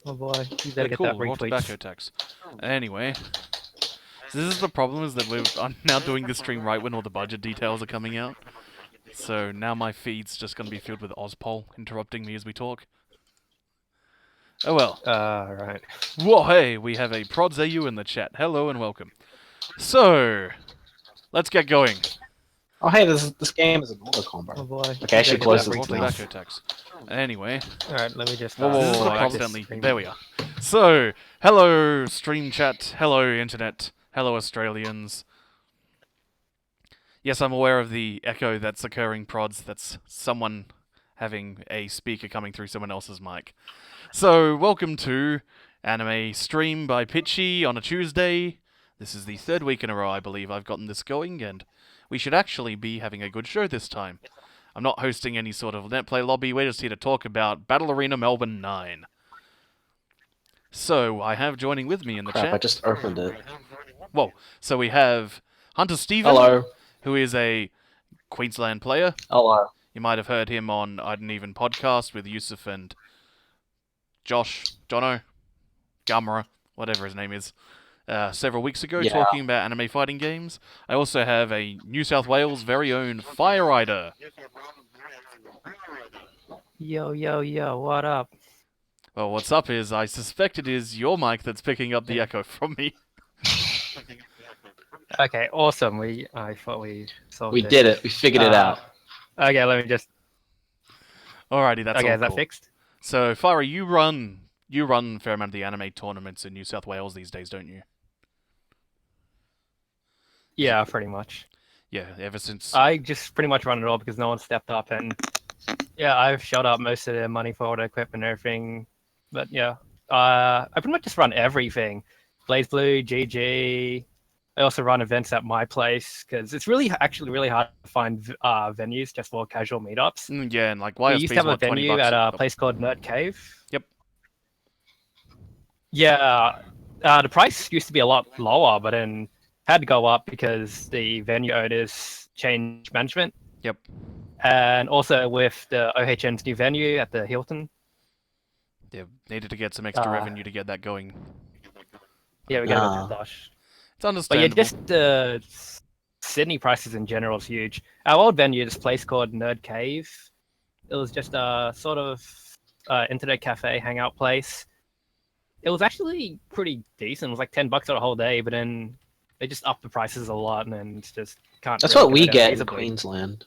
Oh boy, you better get cool, that raw retweet. tobacco tax. Anyway, so this is the problem, is that I'm now doing this stream right when all the budget details are coming out. So now my feed's just going to be filled with Ozpol interrupting me as we talk. Oh well. Right. Whoa, hey, we have a Prods AU in the chat. Hello and welcome. So, let's get going. Oh, hey, this game is an auto combo. Oh boy. Okay, I should Get close that this Raw now. tobacco tax. Anyway, Alright, let me just this is the problem. accidentally. There we are. So, hello stream chat, hello internet, hello Australians. Yes, I'm aware of the echo that's occurring, Prods. That's someone having a speaker coming through someone else's mic. So, welcome to Anime Stream by Pichy on a Tuesday. This is the third week in a row, I believe, I've gotten this going, and we should actually be having a good show this time. I'm not hosting any sort of netplay lobby, we're just here to talk about Battle Arena Melbourne 9. So, I have joining with me in the Crap, chat. I just opened it. Whoa, so we have Huntersteven, Hello. who is a Queensland player. Hello. You might have heard him on Even podcast with Yusuf and Jono, Gamera, whatever his name is, several weeks ago, talking about anime fighting games. I also have a New South Wales very own Fireryda. Yo, what up? Well, what's up is, I suspect it is your mic that's picking up the echo from me. Okay, awesome. I thought we solved We this. did it. We figured it out. Okay, let me just. Alrighty, that's all Okay, is that cool. fixed? So, Fire, you run a fair amount of the anime tournaments in New South Wales these days, don't you? Yeah, pretty much. Yeah, ever since. I just pretty much run it all because no one stepped up, and yeah, I've shelled out most of the money for all the equipment and everything. But yeah, I pretty much just run everything. Blaze Blue, GG. I also run events at my place because it's actually really hard to find venues just for casual meetups. Yeah, and like We YSP used is to have a what, 20 venue bucks at a place called Nerd Cave. Yep. Yeah, the price used to be a lot lower, but then had to go up because the venue owners changed management. Yep. And also with the OHN's new venue at the Hilton. Yeah, needed to get some extra revenue to get that going. Yeah, we got a flush. It's understandable. But yeah, just the Sydney prices in general is huge. Our old venue, this place called Nerd Cave, it was just a sort of internet cafe hangout place. It was actually pretty decent. It was like $10 for the whole day, but then they just upped the prices a lot, and then it's just can't. That's really what we get in feasibly. Queensland.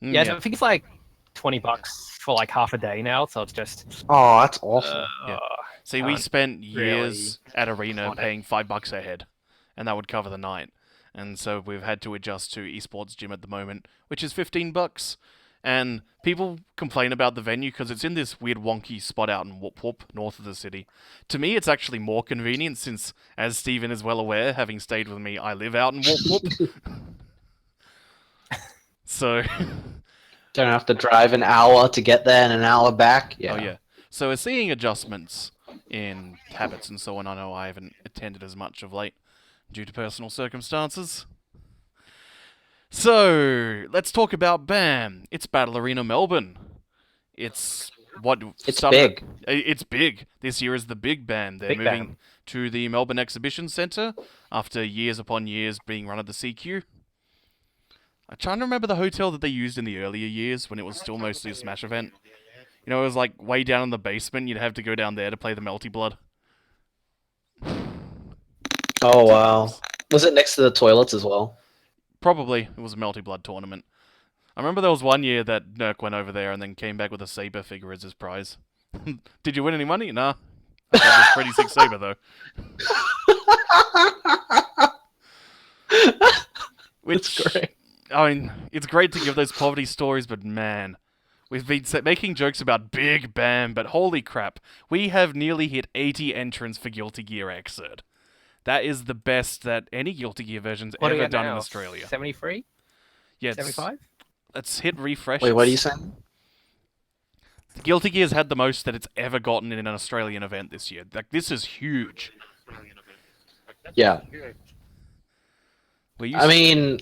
Yeah, so I think it's like $20 for like half a day now, so it's just. Oh, that's awful. Yeah. See, we spent years at Arena paying $5 a head, and that would cover the night. And so we've had to adjust to esports gym at the moment, which is $15. And people complain about the venue because it's in this weird wonky spot out in Whoop Whoop, north of the city. To me, it's actually more convenient since, as Stephen is well aware, having stayed with me, I live out in Whoop Whoop. So... Don't have to drive an hour to get there and an hour back. Yeah. Oh, yeah. So we're seeing adjustments in habits and so on. I know I haven't attended as much of late due to personal circumstances. So, let's talk about BAM. It's Battle Arena Melbourne. It's what... It's big. It's big. This year is the big BAM. They're moving to the Melbourne Exhibition Centre after years upon years being run at the CQ. I'm trying to remember the hotel that they used in the earlier years when it was still mostly a Smash event. You know, it was like way down in the basement. You'd have to go down there to play the Melty Blood. Oh, wow. Was it next to the toilets as well? Probably. It was a Melty Blood tournament. I remember there was one year that Nurk went over there and then came back with a saber figure as his prize. Did you win any money? Nah. I got this pretty sick saber, though. Which, that's great. I mean, it's great to give those poverty stories, but man... We've been making jokes about Big BAM, but holy crap, we have nearly hit 80 entrants for Guilty Gear Xrd. That is the best that any Guilty Gear version's ever done in Australia. 73? Yeah, 75? Let's hit refresh. Wait, what are you saying? Guilty Gear's had the most that it's ever gotten in an Australian event this year. Like, this is huge. Yeah. I mean,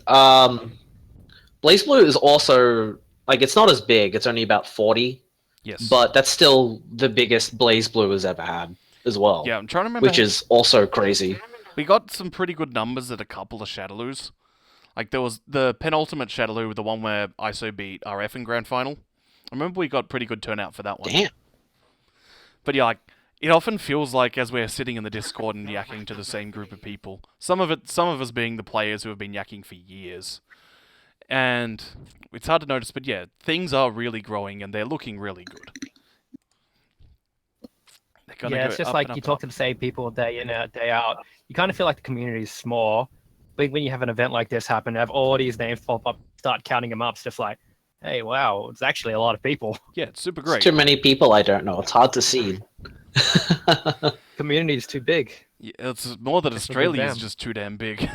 Blaze Blue is also... Like, it's not as big. It's only about 40. Yes. but that's still the biggest Blaze Blue has ever had as well. Yeah, I'm trying to remember. Which is also crazy. We got some pretty good numbers at a couple of Shadaloos. Like, there was the penultimate Shadaloo, the one where ISO beat RF in Grand Final. I remember we got pretty good turnout for that one. Damn. But yeah, like, it often feels like as we're sitting in the Discord and yakking to the same group of people, some of us being the players who have been yakking for years. And it's hard to notice, but yeah, things are really growing and they're looking really good. Yeah, it's just like you talk to the same people day in, day out. You kind of feel like the community is small. But when you have an event like this happen, have all these names pop up, start counting them up, it's just like, hey, wow, it's actually a lot of people. Yeah, it's super great. It's too many people, I don't know. It's hard to see. Community is too big. Yeah, it's more that Australia is just too damn big.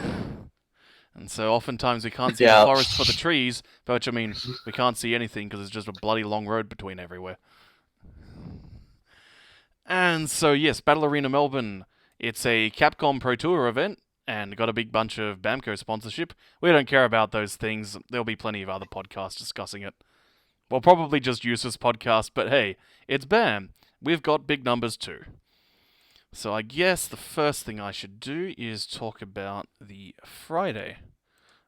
And so oftentimes we can't see the forest for the trees, but I mean, we can't see anything because it's just a bloody long road between everywhere. And so, yes, Battle Arena Melbourne. It's a Capcom Pro Tour event, and got a big bunch of Bamco sponsorship. We don't care about those things. There'll be plenty of other podcasts discussing it. Well, probably just Yusuf's podcast, but hey, it's BAM. We've got big numbers too. So I guess the first thing I should do is talk about the Friday.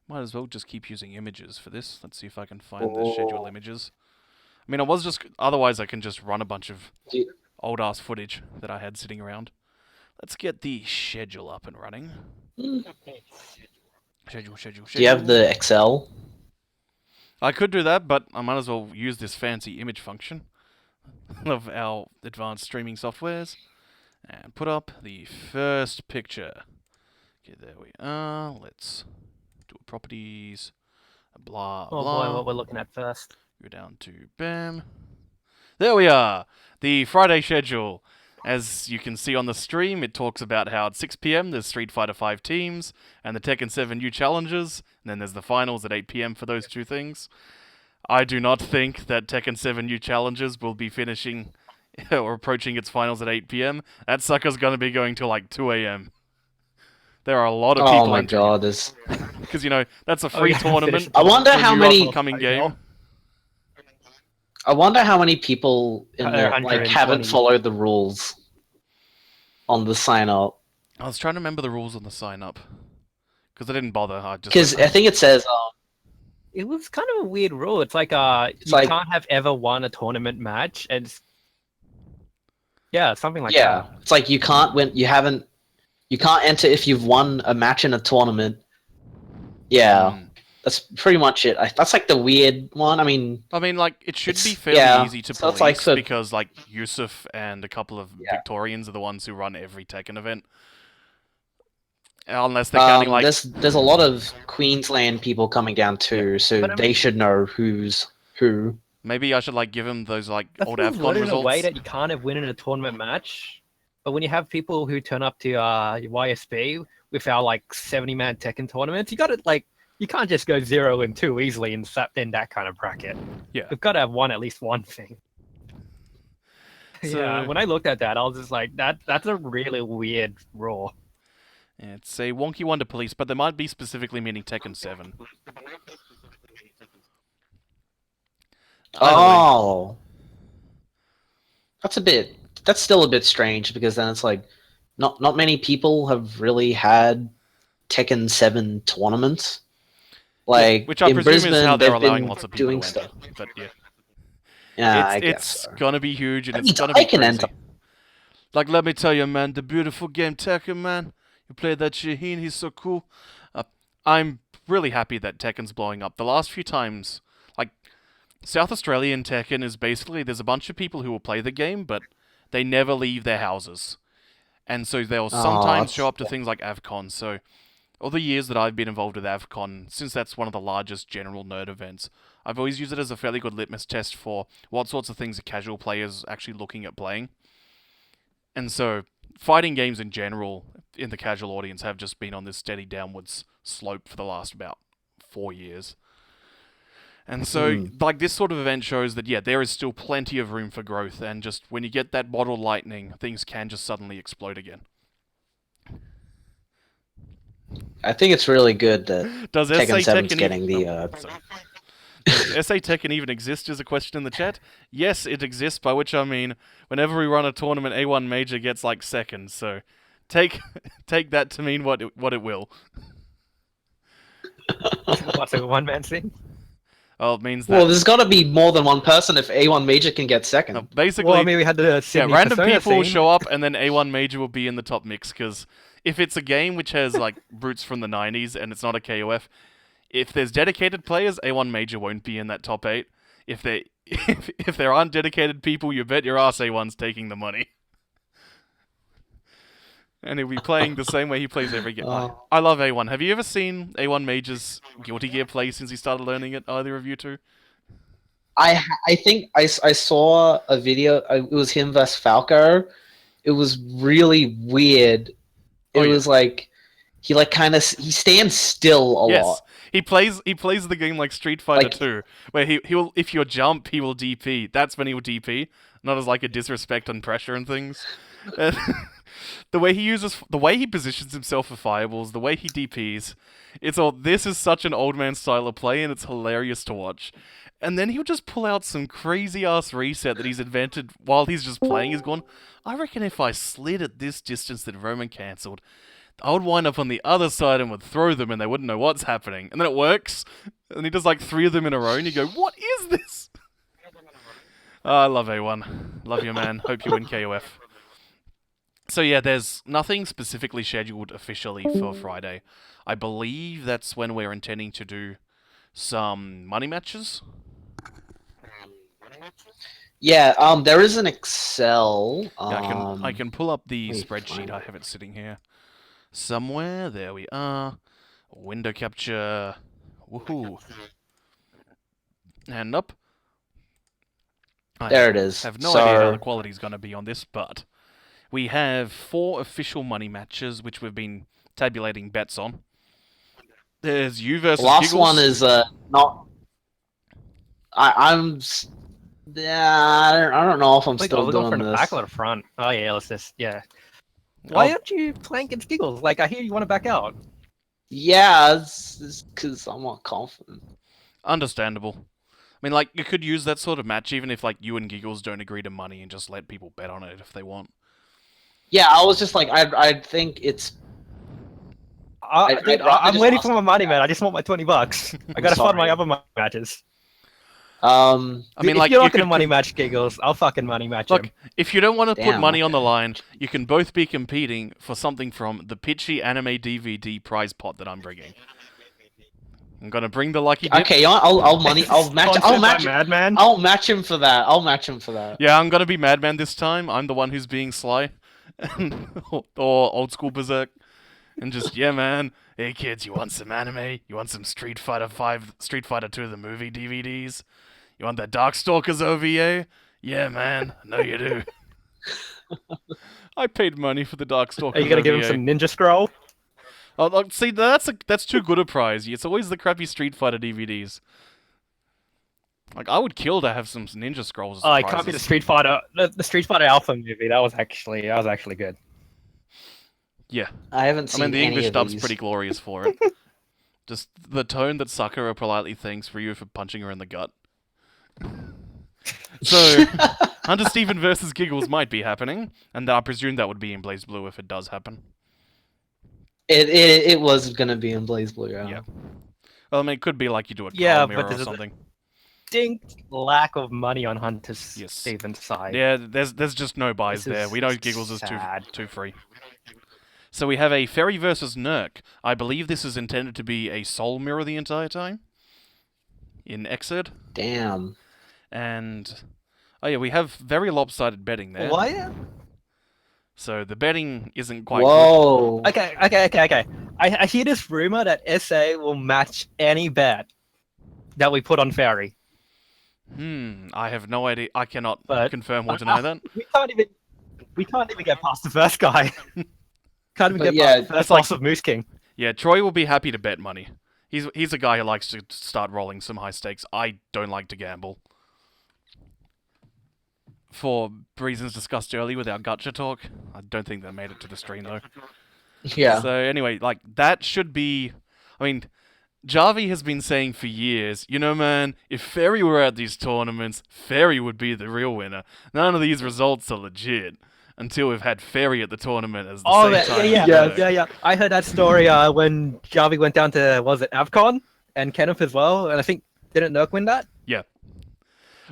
Might as well just keep using images for this. Let's see if I can find the schedule images. I mean, otherwise I can just run a bunch of old-ass footage that I had sitting around. Let's get the schedule up and running. Schedule. Do you have the Excel? I could do that, but I might as well use this fancy image function of our advanced streaming softwares. And put up the first picture. Okay, there we are. Let's do properties. Blah, blah. Oh boy, what we're looking at first. Go down to BAM. There we are. The Friday schedule. As you can see on the stream, it talks about how at 6 PM there's Street Fighter 5 teams and the Tekken 7 new challenges, and then there's the finals at 8 PM for those two things. I do not think that Tekken 7 new challenges will be finishing or approaching its finals at 8 PM. That sucker's going to be going till like 2 AM. There are a lot of people. Oh my god, this. Because, you know, that's a free tournament. I wonder how many upcoming game. I wonder how many people in there like haven't followed the rules on the sign up. I was trying to remember the rules on the sign up because I didn't bother. Because I think it says. It was kind of a weird rule. It's like you can't have ever won a tournament match, and something like that. Yeah, it's like you can't win. You can't enter if you've won a match in a tournament. Yeah. That's pretty much it. That's like the weird one. I mean, like, it should be fairly easy to police like because, like, Yusuf and a couple of Victorians are the ones who run every Tekken event. Unless they're counting, like... There's a lot of Queensland people coming down too, so they should know who's who. Maybe I should, like, give them those, like, old AFCON results. in a way that you can't have win in a tournament match, but when you have people who turn up to YSB with our, like, 70-man Tekken tournaments, you gotta, like... You can't just go 0-2 easily in that kind of bracket. Yeah. You've got to have at least one thing. So, yeah, when I looked at that, I was just like, that's a really weird rule. Yeah, it's a wonky one to police, but they might be specifically meaning Tekken 7. Oh. That's still a bit strange, because then it's like, not many people have really had Tekken 7 tournaments. Like, which I in presume Brisbane, is how they're they've allowing been lots of people doing to stuff. enter. But yeah, I guess it's so. gonna be huge and I it's mean, gonna be I can crazy. enter. Like, let me tell you, man, the beautiful game Tekken, man. You play that Shaheen, he's so cool. I'm really happy that Tekken's blowing up. The last few times, like, South Australian Tekken is basically, there's a bunch of people who will play the game, but they never leave their houses. And so they'll sometimes show up to things like AVCON, so... All the years that I've been involved with AVCON, since that's one of the largest general nerd events, I've always used it as a fairly good litmus test for what sorts of things are casual players actually looking at playing. And so, fighting games in general, in the casual audience, have just been on this steady downwards slope for the last about 4 years. And so, like, this sort of event shows that, yeah, there is still plenty of room for growth, and just when you get that bottle lightning, things can just suddenly explode again. I think it's really good that Does Tekken 7's Tekken getting the... Does SA Tekken even exist is a question in the chat. Yes, it exists, by which I mean whenever we run a tournament, A1 Major gets like second, so take that to mean what it will. What's a one-man thing? Oh, it means that... Well, there's got to be more than one person if A1 Major can get second. basically, Well, I mean, we had the Sydney random Persona people will scene. show up, and then A1 Major will be in the top mix, because if it's a game which has like roots from the 90s and it's not a KOF, if there's dedicated players, A1 Major won't be in that top 8. If there aren't dedicated people, you bet your ass A1's taking the money. And he'll be playing the same way he plays every game. Oh. I love A1. Have you ever seen A1 Major's Guilty Gear play since he started learning it, either of you two? I think I saw a video. It was him versus Falco. It was really weird. It was like he stands still a lot. He plays the game like Street Fighter 2, where he will, if you jump, he will DP. That's when he will DP, not as like a disrespect and pressure and things. And the way he positions himself for fireballs, the way he DPs, this is such an old man style of play, and it's hilarious to watch. And then he'll just pull out some crazy ass reset that he's invented while he's just playing. He's gone, I reckon if I slid at this distance that Roman cancelled, I would wind up on the other side and would throw them and they wouldn't know what's happening. And then it works. And he does like 3 of them in a row and you go, what is this? I love A1. Love you, man. Hope you win KOF. So yeah, there's nothing specifically scheduled officially for Friday. I believe that's when we're intending to do some money matches. Yeah, there is an Excel. Yeah, I can pull up the spreadsheet. I have it sitting here somewhere. There we are. Window capture. Woohoo. And up. There it is. I have no idea how the quality's going to be on this, but we have 4 official money matches, which we've been tabulating bets on. There's you versus the last Giggles. one is not. I don't know if I'm still doing from this. the back or the front. Oh yeah, let's just Why aren't you playing against Giggles? Like I hear you want to back out. Yeah, it's because I'm not confident. Understandable. I mean, like, you could use that sort of match even if, like, you and Giggles don't agree to money and just let people bet on it if they want. Yeah, I was just like, I think it's... I'm waiting for my money, man. I just want my $20. I gotta fund my other money matches. I mean, if like, you're not you gonna could money match Giggles, I'll fucking money match Look, him. if you don't want to put Damn, money on the okay. line, you can both be competing for something from the Pichy anime DVD prize pot that I'm bringing. I'm gonna bring the lucky dip. Okay, I'll match Madman. I'll match him for that. Yeah, I'm gonna be Madman this time. I'm the one who's being Sly. Or Old School Berserk. And just, yeah, man. Hey, kids, you want some anime? You want some Street Fighter 5, Street Fighter 2, the movie DVDs? You want that Darkstalkers OVA? Yeah, man. I know you do. I paid money for the Darkstalkers OVA. Are you gonna give him some Ninja Scroll? Oh, look, see, that's too good a prize. It's always the crappy Street Fighter DVDs. Like, I would kill to have some Ninja Scrolls. As Oh, it can't be the Street Fighter. The Street Fighter Alpha movie. That was actually good. Yeah. I haven't seen. I mean, the any English of dub's these. pretty glorious for it. Just the tone that Sakura politely thanks Ryu for punching her in the gut. So, Huntersteven versus Giggles might be happening, and I presume that would be in Blaze Blue if it does happen. It was gonna be in Blaze Blue. Yeah. Well, I mean, it could be like you do a Yeah, Mirror but or there's something. Distinct lack of money on Hunter's Yes. Steven's side. Yeah, there's just no buys This there. is We know Giggles is sad. too free. So we have a Ferry versus Nurk. I believe this is intended to be a soul mirror the entire time. In Exerd. Damn. And oh yeah, we have very lopsided betting there. What? So the betting isn't quite good. Whoa. Okay. I hear this rumor that SA will match any bet that we put on Ferry. I have no idea. I cannot But- confirm or deny that. We can't even get past the first guy. Can't even But get yeah, past the first it's like- boss of Moose King. Yeah, Troy will be happy to bet money. He's a guy who likes to start rolling some high stakes. I don't like to gamble. For reasons discussed earlier with our gotcha talk. I don't think that made it to the stream though. Yeah. So anyway, like that should be. I mean, Javi has been saying for years, you know, man, if Ferry were at these tournaments, Ferry would be the real winner. None of these results are legit until we've had Ferry at the tournament as the same time. Yeah. I heard that story when Javi went down to, was it Avcon? And Kenneth as well, and I think, didn't Nurk win that? Yeah.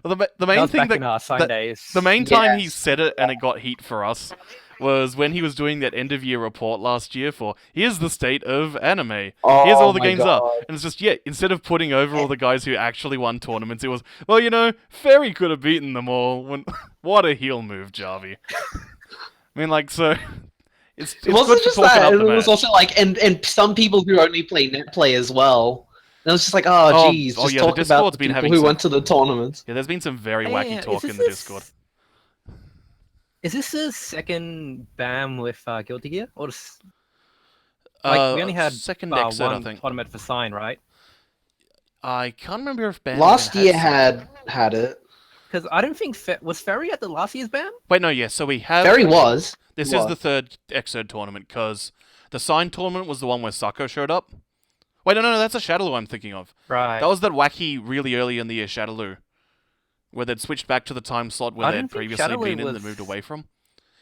Well, the That main was thing back in our sign days. the main time he Yes. said it and it got heat for us was when he was doing that end of year report last year for here's the state of anime. Here's all the my games up. God. And it's just, yeah, instead of putting over all the guys who actually won tournaments, it was, well, you know, Ferry could have beaten them all. What a heel move, Javi. I mean, like, so it's It wasn't good just for talking that. up the It was match. also like, and some people who only play net play as well. And it was just like, oh, geez, just yeah, the talk about Discord's the been people having who some- went to the tournaments. Yeah, there's been some very wacky talk in the Discord. Is this the second BAM with Guilty Gear? Or just, like, we only had second exit, I one think. tournament for sign, right? I can't remember if BAM Last even year had had it. Because I don't think was Ferry at the last year's BAM. Wait, no, yeah. So we have. Ferry was. This is the third Exerd tournament because the sign tournament was the one where Sako showed up. Wait, no, that's a Shadaloo I'm thinking of. Right. That was that wacky, really early in the year Shadaloo, where they'd switched back to the time slot where I they'd didn't think previously Shadaloo been in and was- moved away from.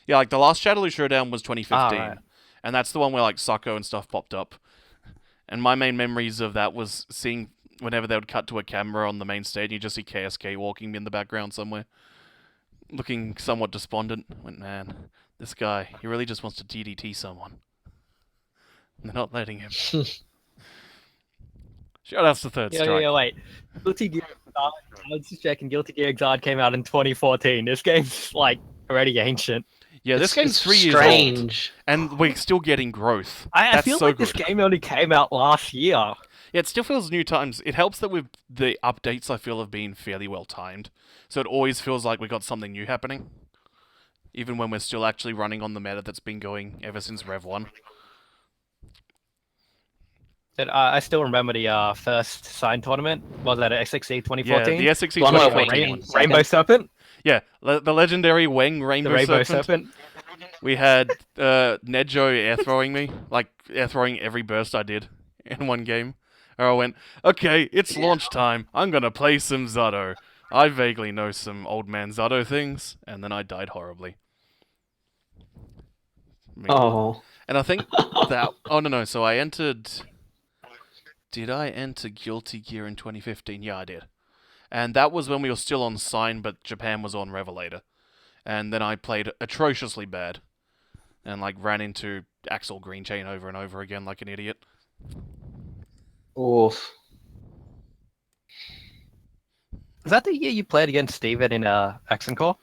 Yeah, like the last Shadaloo Showdown was 2015, right. and that's the one where like Sako and stuff popped up. And my main memories of that was seeing whenever they would cut to a camera on the main stage, you just see KSK walking in the background somewhere, looking somewhat despondent. Went, man, this guy, he really just wants to DDT someone. They're not letting him. Shoutouts to Third Strike. Yeah, wait. Guilty Gear Exard, I was just checking, Guilty Gear Exard came out in 2014. This game's, like, already ancient. Yeah, this game's It's 3 years old, strange. and we're still getting growth. I That's feel so like good. this game only came out last year. Yeah, it still feels new times. It helps that with the updates I feel have been fairly well timed. So it always feels like we got something new happening. Even when we're still actually running on the meta that's been going ever since Rev 1. But, I still remember the first sign tournament. Was that at SXE Yeah, 2014? the SXE One more 2014 Wayne. one. Rainbow Serpent? Yeah, the legendary Weng Rainbow, The Rainbow Serpent. Serpent? We had Nejo air throwing me, like air throwing every burst I did in one game. Or I went, okay, it's launch time. I'm gonna play some Zato. I vaguely know some old man Zato things, and then I died horribly. Oh. And I think that. Oh no. So I entered. Did I enter Guilty Gear in 2015? Yeah, I did. And that was when we were still on Sign, but Japan was on Revelator. And then I played atrociously bad. And, like, ran into Axel Green Chain over and over again like an idiot. Oof. Was that the year you played against Steven in Accent Core?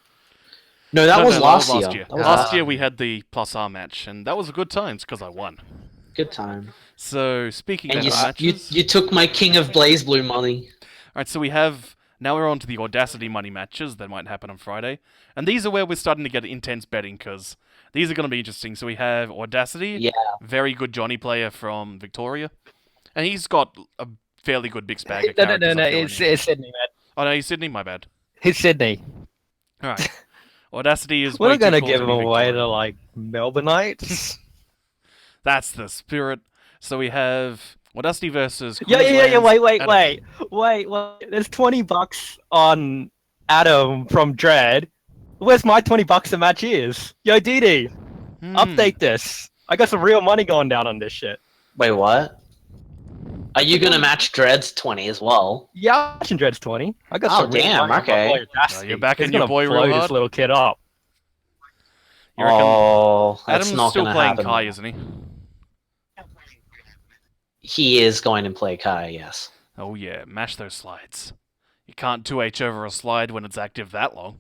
No, that No, was no, last year. year. That was Last year we had the Plus R match, and that was a good times because I won. Good time. So, speaking And of you, matches... you took my King of Blaze Blue money. Alright, so we have... Now we're on to the Audacity money matches that might happen on Friday. And these are where we're starting to get intense betting, because these are going to be interesting. So we have Audacity, Yeah. very good Johnny player from Victoria. And he's got a fairly good big bag of No, characters. I feel, in it's him. Sydney, man. Oh no, he's Sydney, my bad. He's Sydney. Alright. Audacity is We're way not gonna too cool give to him be away Victorian. to, like, Melbourneites. That's the spirit. So we have Audacity versus Yeah, Queensland's wait. Adam. There's $20 on Adam from Dread. Where's my $20 a match is? Yo, DD, update this. I got some real money going down on this shit. Wait, what? Are you gonna match Dread's 20 as well? Yeah, I'm watching Dread's 20. I got Oh, some real damn, money on my okay. boy Audacity. You're backing He's your gonna boy blow real this hard? little kid up. You reckon Oh, that's Adam's not still gonna playing happen. Kai, isn't he? He is going to play Kai, yes. Oh yeah, mash those slides. You can't 2H over a slide when it's active that long.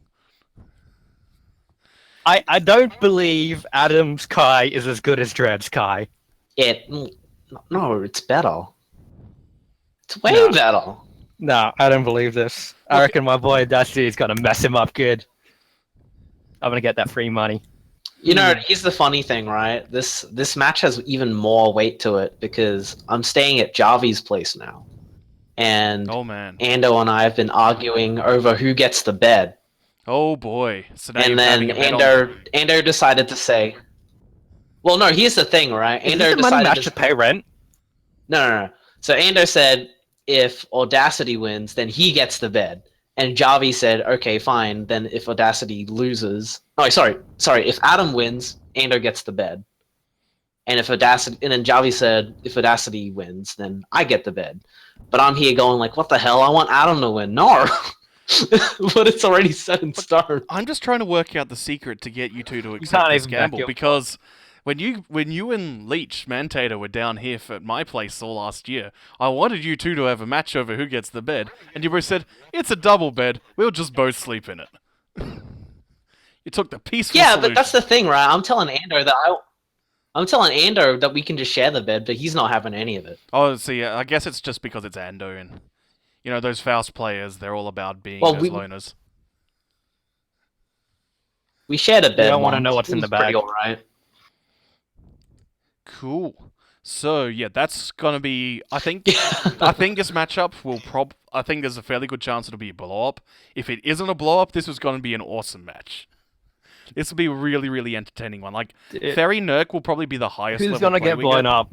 I don't believe Adam's Kai is as good as Dread's Kai. No, it's better. It's way No. better. No, I don't believe this. I reckon my boy Audacity is gonna mess him up good. I'm gonna get that free money. You know, here's the funny thing, right? This match has even more weight to it because I'm staying at Javi's place now. And Oh man. Ando and I have been arguing over who gets the bed. Oh boy. So now And you're then having a bet on... Ando decided to say, well, no, here's the thing, right? Is Ando this a money decided match to pay rent? No. So Ando said if Audacity wins, then he gets the bed. And Javi said, okay, fine. Then if Audacity loses, sorry, if Adam wins, Ando gets the bed. And if Audacity, and then Javi said, if Audacity wins, then I get the bed. But I'm here going like, what the hell? I want Adam to win. No. But it's already set in stone. I'm just trying to work out the secret to get you two to accept this gamble, because when you and Leech Mantator were down here at my place all last year, I wanted you two to have a match over who gets the bed, and you both said, it's a double bed, we'll just both sleep in it. You took the peaceful solution. But that's the thing, right? I'm telling Ando that we can just share the bed, but he's not having any of it. Oh, see, I guess it's just because it's Ando, and you know, those Faust players, they're all about being those loners. We shared a bed. You don't want to know what's in the bag. All right. Cool. So yeah, that's gonna be. I think this matchup will I think there's a fairly good chance it'll be a blow up. If it isn't a blow up, this was gonna be an awesome match. This will be a really, really entertaining one. Like Ferry Nurk will probably be the highest. Who's gonna get blown up?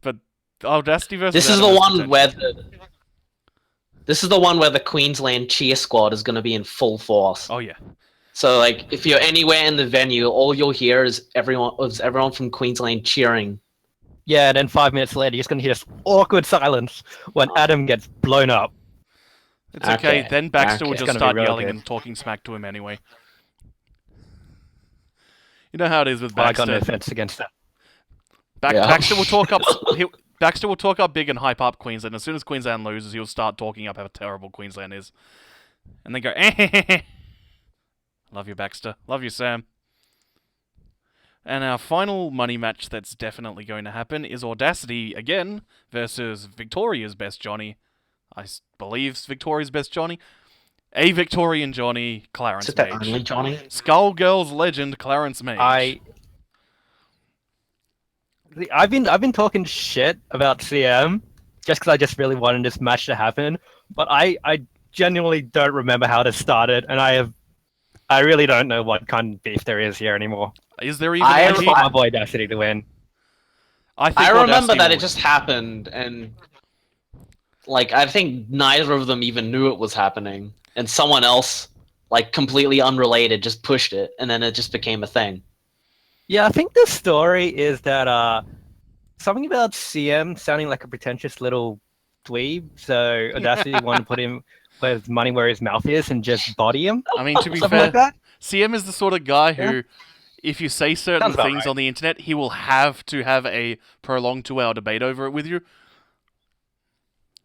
But Audacity versus. This is the one where the Queensland cheer squad is going to be in full force. Oh yeah. So like, if you're anywhere in the venue, all you'll hear is everyone from Queensland cheering. Yeah, and then 5 minutes later, you're just going to hear this awkward silence when Adam gets blown up. It's okay. Then Baxter will just start yelling and talking smack to him anyway. You know how it is with Baxter. I got no offense against that. Baxter will talk up. Baxter will talk up big and hype up Queensland. As soon as Queensland loses, he'll start talking up how terrible Queensland is. And then go, Love you, Baxter. Love you, Sam. And our final money match that's definitely going to happen is Audacity, again, versus Victoria's Best Johnny. I believe Victoria's Best Johnny. A Victorian Johnny, Clarence Mage. Only Johnny? Skullgirls legend, Clarence Mage. I've been talking shit about CM just because I just really wanted this match to happen, but I genuinely don't remember how this started, and I really don't know what kind of beef there is here anymore. Is there even? I want my boy Audacity to win. I remember that it just happened, and like I think neither of them even knew it was happening, and someone else, like completely unrelated, just pushed it, and then it just became a thing. Yeah, I think the story is that something about CM sounding like a pretentious little dweeb, so Audacity wanted to put his money where his mouth is and just body him. I mean, to be fair, like CM is the sort of guy who, if you say certain things on the internet, he will have to have a prolonged 2-hour debate over it with you.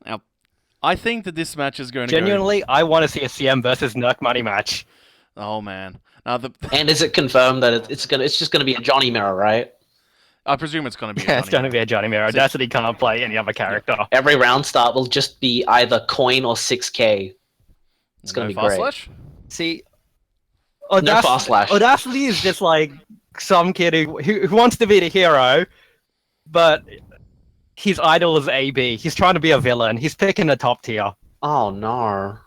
Now, I think that this match is going to Genuinely, I want to see a CM versus Nurk money match. Oh, man. Now, and is it confirmed that it's just gonna be a Johnny mirror, right? I presume it's going to be. It's going to be a Johnny mirror. Audacity can't play any other character. Every round start will just be either coin or 6K. It's going to be great. Slash? See, no fast slash. Audacity is just like some kid who wants to be the hero, but his idol is AB. He's trying to be a villain. He's picking a top tier. Oh no.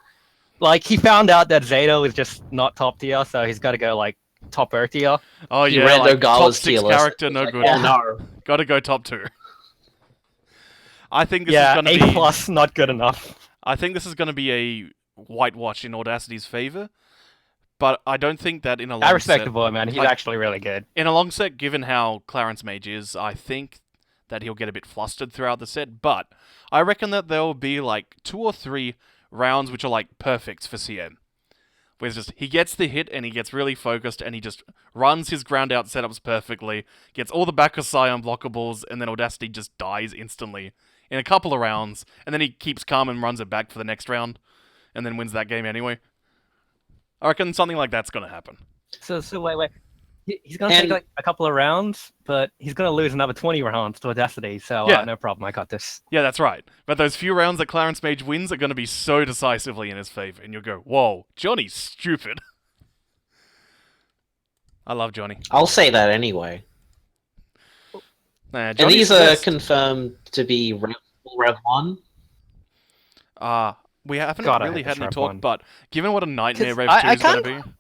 Like, he found out that Zato is just not top tier, so he's got to go, like, top tier. Oh, yeah, read like, top 6 tier character, no good. Oh, no. Gotta go top 2. I think this is going to be... A+, not good enough. I think this is going to be a whitewash in Audacity's favour, but I don't think that in a long set... I respect the boy, man. He's actually really good. In a long set, given how Clarence Mage is, I think that he'll get a bit flustered throughout the set, but I reckon that there will be, like, 2 or 3 rounds which are like perfect for CM. Where it's just he gets the hit and he gets really focused and he just runs his ground out setups perfectly, gets all the Bakusai unblockables, and then Audacity just dies instantly in a couple of rounds, and then he keeps calm and runs it back for the next round, and then wins that game anyway. I reckon something like that's gonna happen. So wait. He's going to take like a couple of rounds, but he's going to lose another 20 rounds to Audacity, so no problem, I got this. Yeah, that's right. But those few rounds that Clarence Mage wins are going to be so decisively in his favour, and you'll go, whoa, Johnny's stupid. I love Johnny. I'll say that anyway. Nah, and these are confirmed to be Rev 1? We haven't really had any talk, 1. But given what a nightmare Rev 2 is going to be...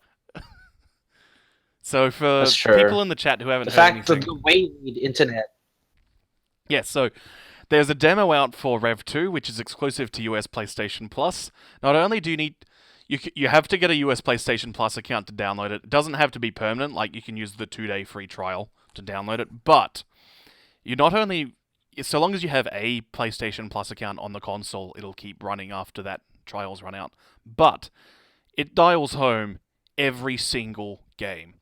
So for people in the chat who haven't heard anything... The way we need internet... Yeah, so There's a demo out for Rev 2, which is exclusive to US PlayStation Plus. Not only do you need... You have to get a US PlayStation Plus account to download it. It doesn't have to be permanent, like you can use the 2-day free trial to download it, but you not only... So long as you have a PlayStation Plus account on the console, it'll keep running after that trials run out. But it dials home every single game,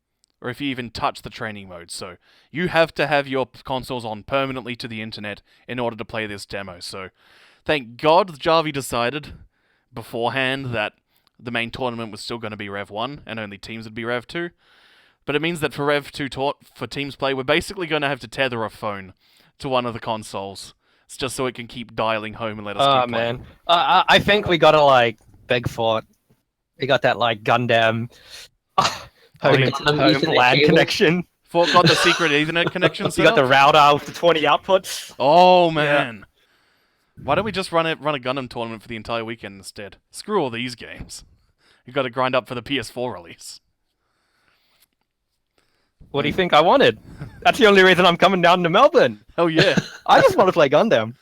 or if you even touch the training mode. So you have to have your consoles on permanently to the internet in order to play this demo. So thank God Javi decided beforehand that the main tournament was still going to be Rev 1 and only teams would be Rev 2. But it means that for Rev 2 for teams play, we're basically going to have to tether a phone to one of the consoles. It's just so it can keep dialing home and let us keep playing. Man. I think we gotta, like, beg for it. We got that, like, Gundam... home LAN connection. Got the secret Ethernet connection set You got up? the router with the 20 outputs. Oh, man. Yeah. Why don't we just run a Gundam tournament for the entire weekend instead? Screw all these games. You've got to grind up for the PS4 release. What do you think I wanted? That's the only reason I'm coming down to Melbourne. Oh, yeah. I just want to play Gundam.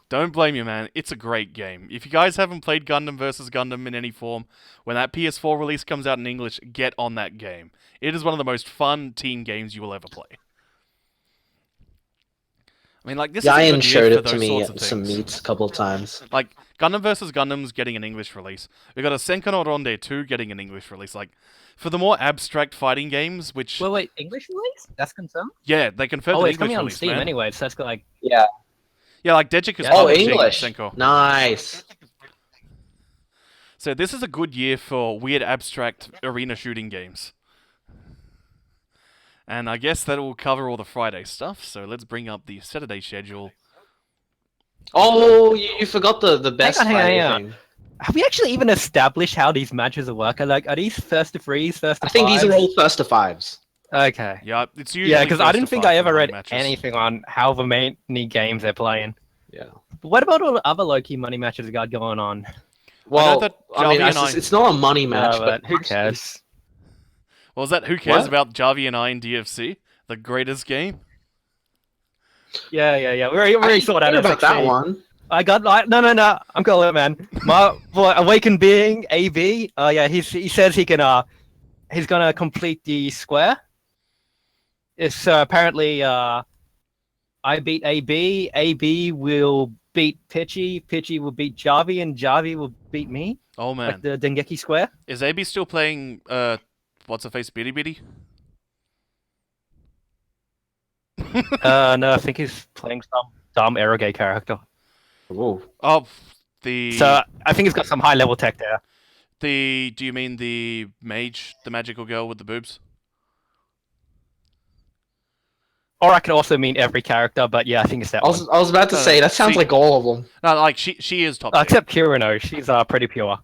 Don't blame you, man. It's a great game. If you guys haven't played Gundam vs. Gundam in any form, when that PS4 release comes out in English, get on that game. It is one of the most fun team games you will ever play. I mean, like, this is a good showed year it for to those me sorts at of some things. meets a couple of times. Like, Gundam vs. Gundam's getting an English release. We got a Senkan no Ronde 2 getting an English release. Like, for the more abstract fighting games, which... Wait, English release? That's confirmed? Yeah, they confirmed an it's English coming on release, Steam man. anyway, so that's like... Yeah. Yeah, like Dejik is Oh, publishing English. Senko. Nice. So this is a good year for weird abstract arena shooting games. And I guess that will cover all the Friday stuff, so let's bring up the Saturday schedule. Oh, you forgot the best hang on, Friday hang on. thing. Have we actually even established how these matches are working? Like, are these first to threes, first to I think these fives? are all first to fives. Okay. Yeah, it's usually Yeah, because I first didn't to think five I ever for read money matches. anything on however many games they're playing. Yeah. But what about all the other low-key money matches we got going on? Well, that I mean, Javi and it's not a money match, but who cares? Well, is that Who Cares What? About Javi and I in DFC? The greatest game? Yeah. We already saw that. about that one. I got like no. I'm calling it, man. My boy, Awakened Being AB. Yeah, he says he can. He's gonna complete the square. It's apparently. I beat AB. AB will beat Pichy. Pichy will beat Javi, and Javi will beat me. Oh, man. Like the Dengeki square. Is AB still playing, what's her face, Bitty Bitty? No, I think he's playing some dumb Eroge character. Whoa. Oh, the... So I think he's got some high level tech there. Do you mean the mage, the magical girl with the boobs? Or I could also mean every character, but yeah, I think it's that I one. was about to say that sounds see- like all of them. No, like, she is top tier. Except Kirino, she's pretty pure.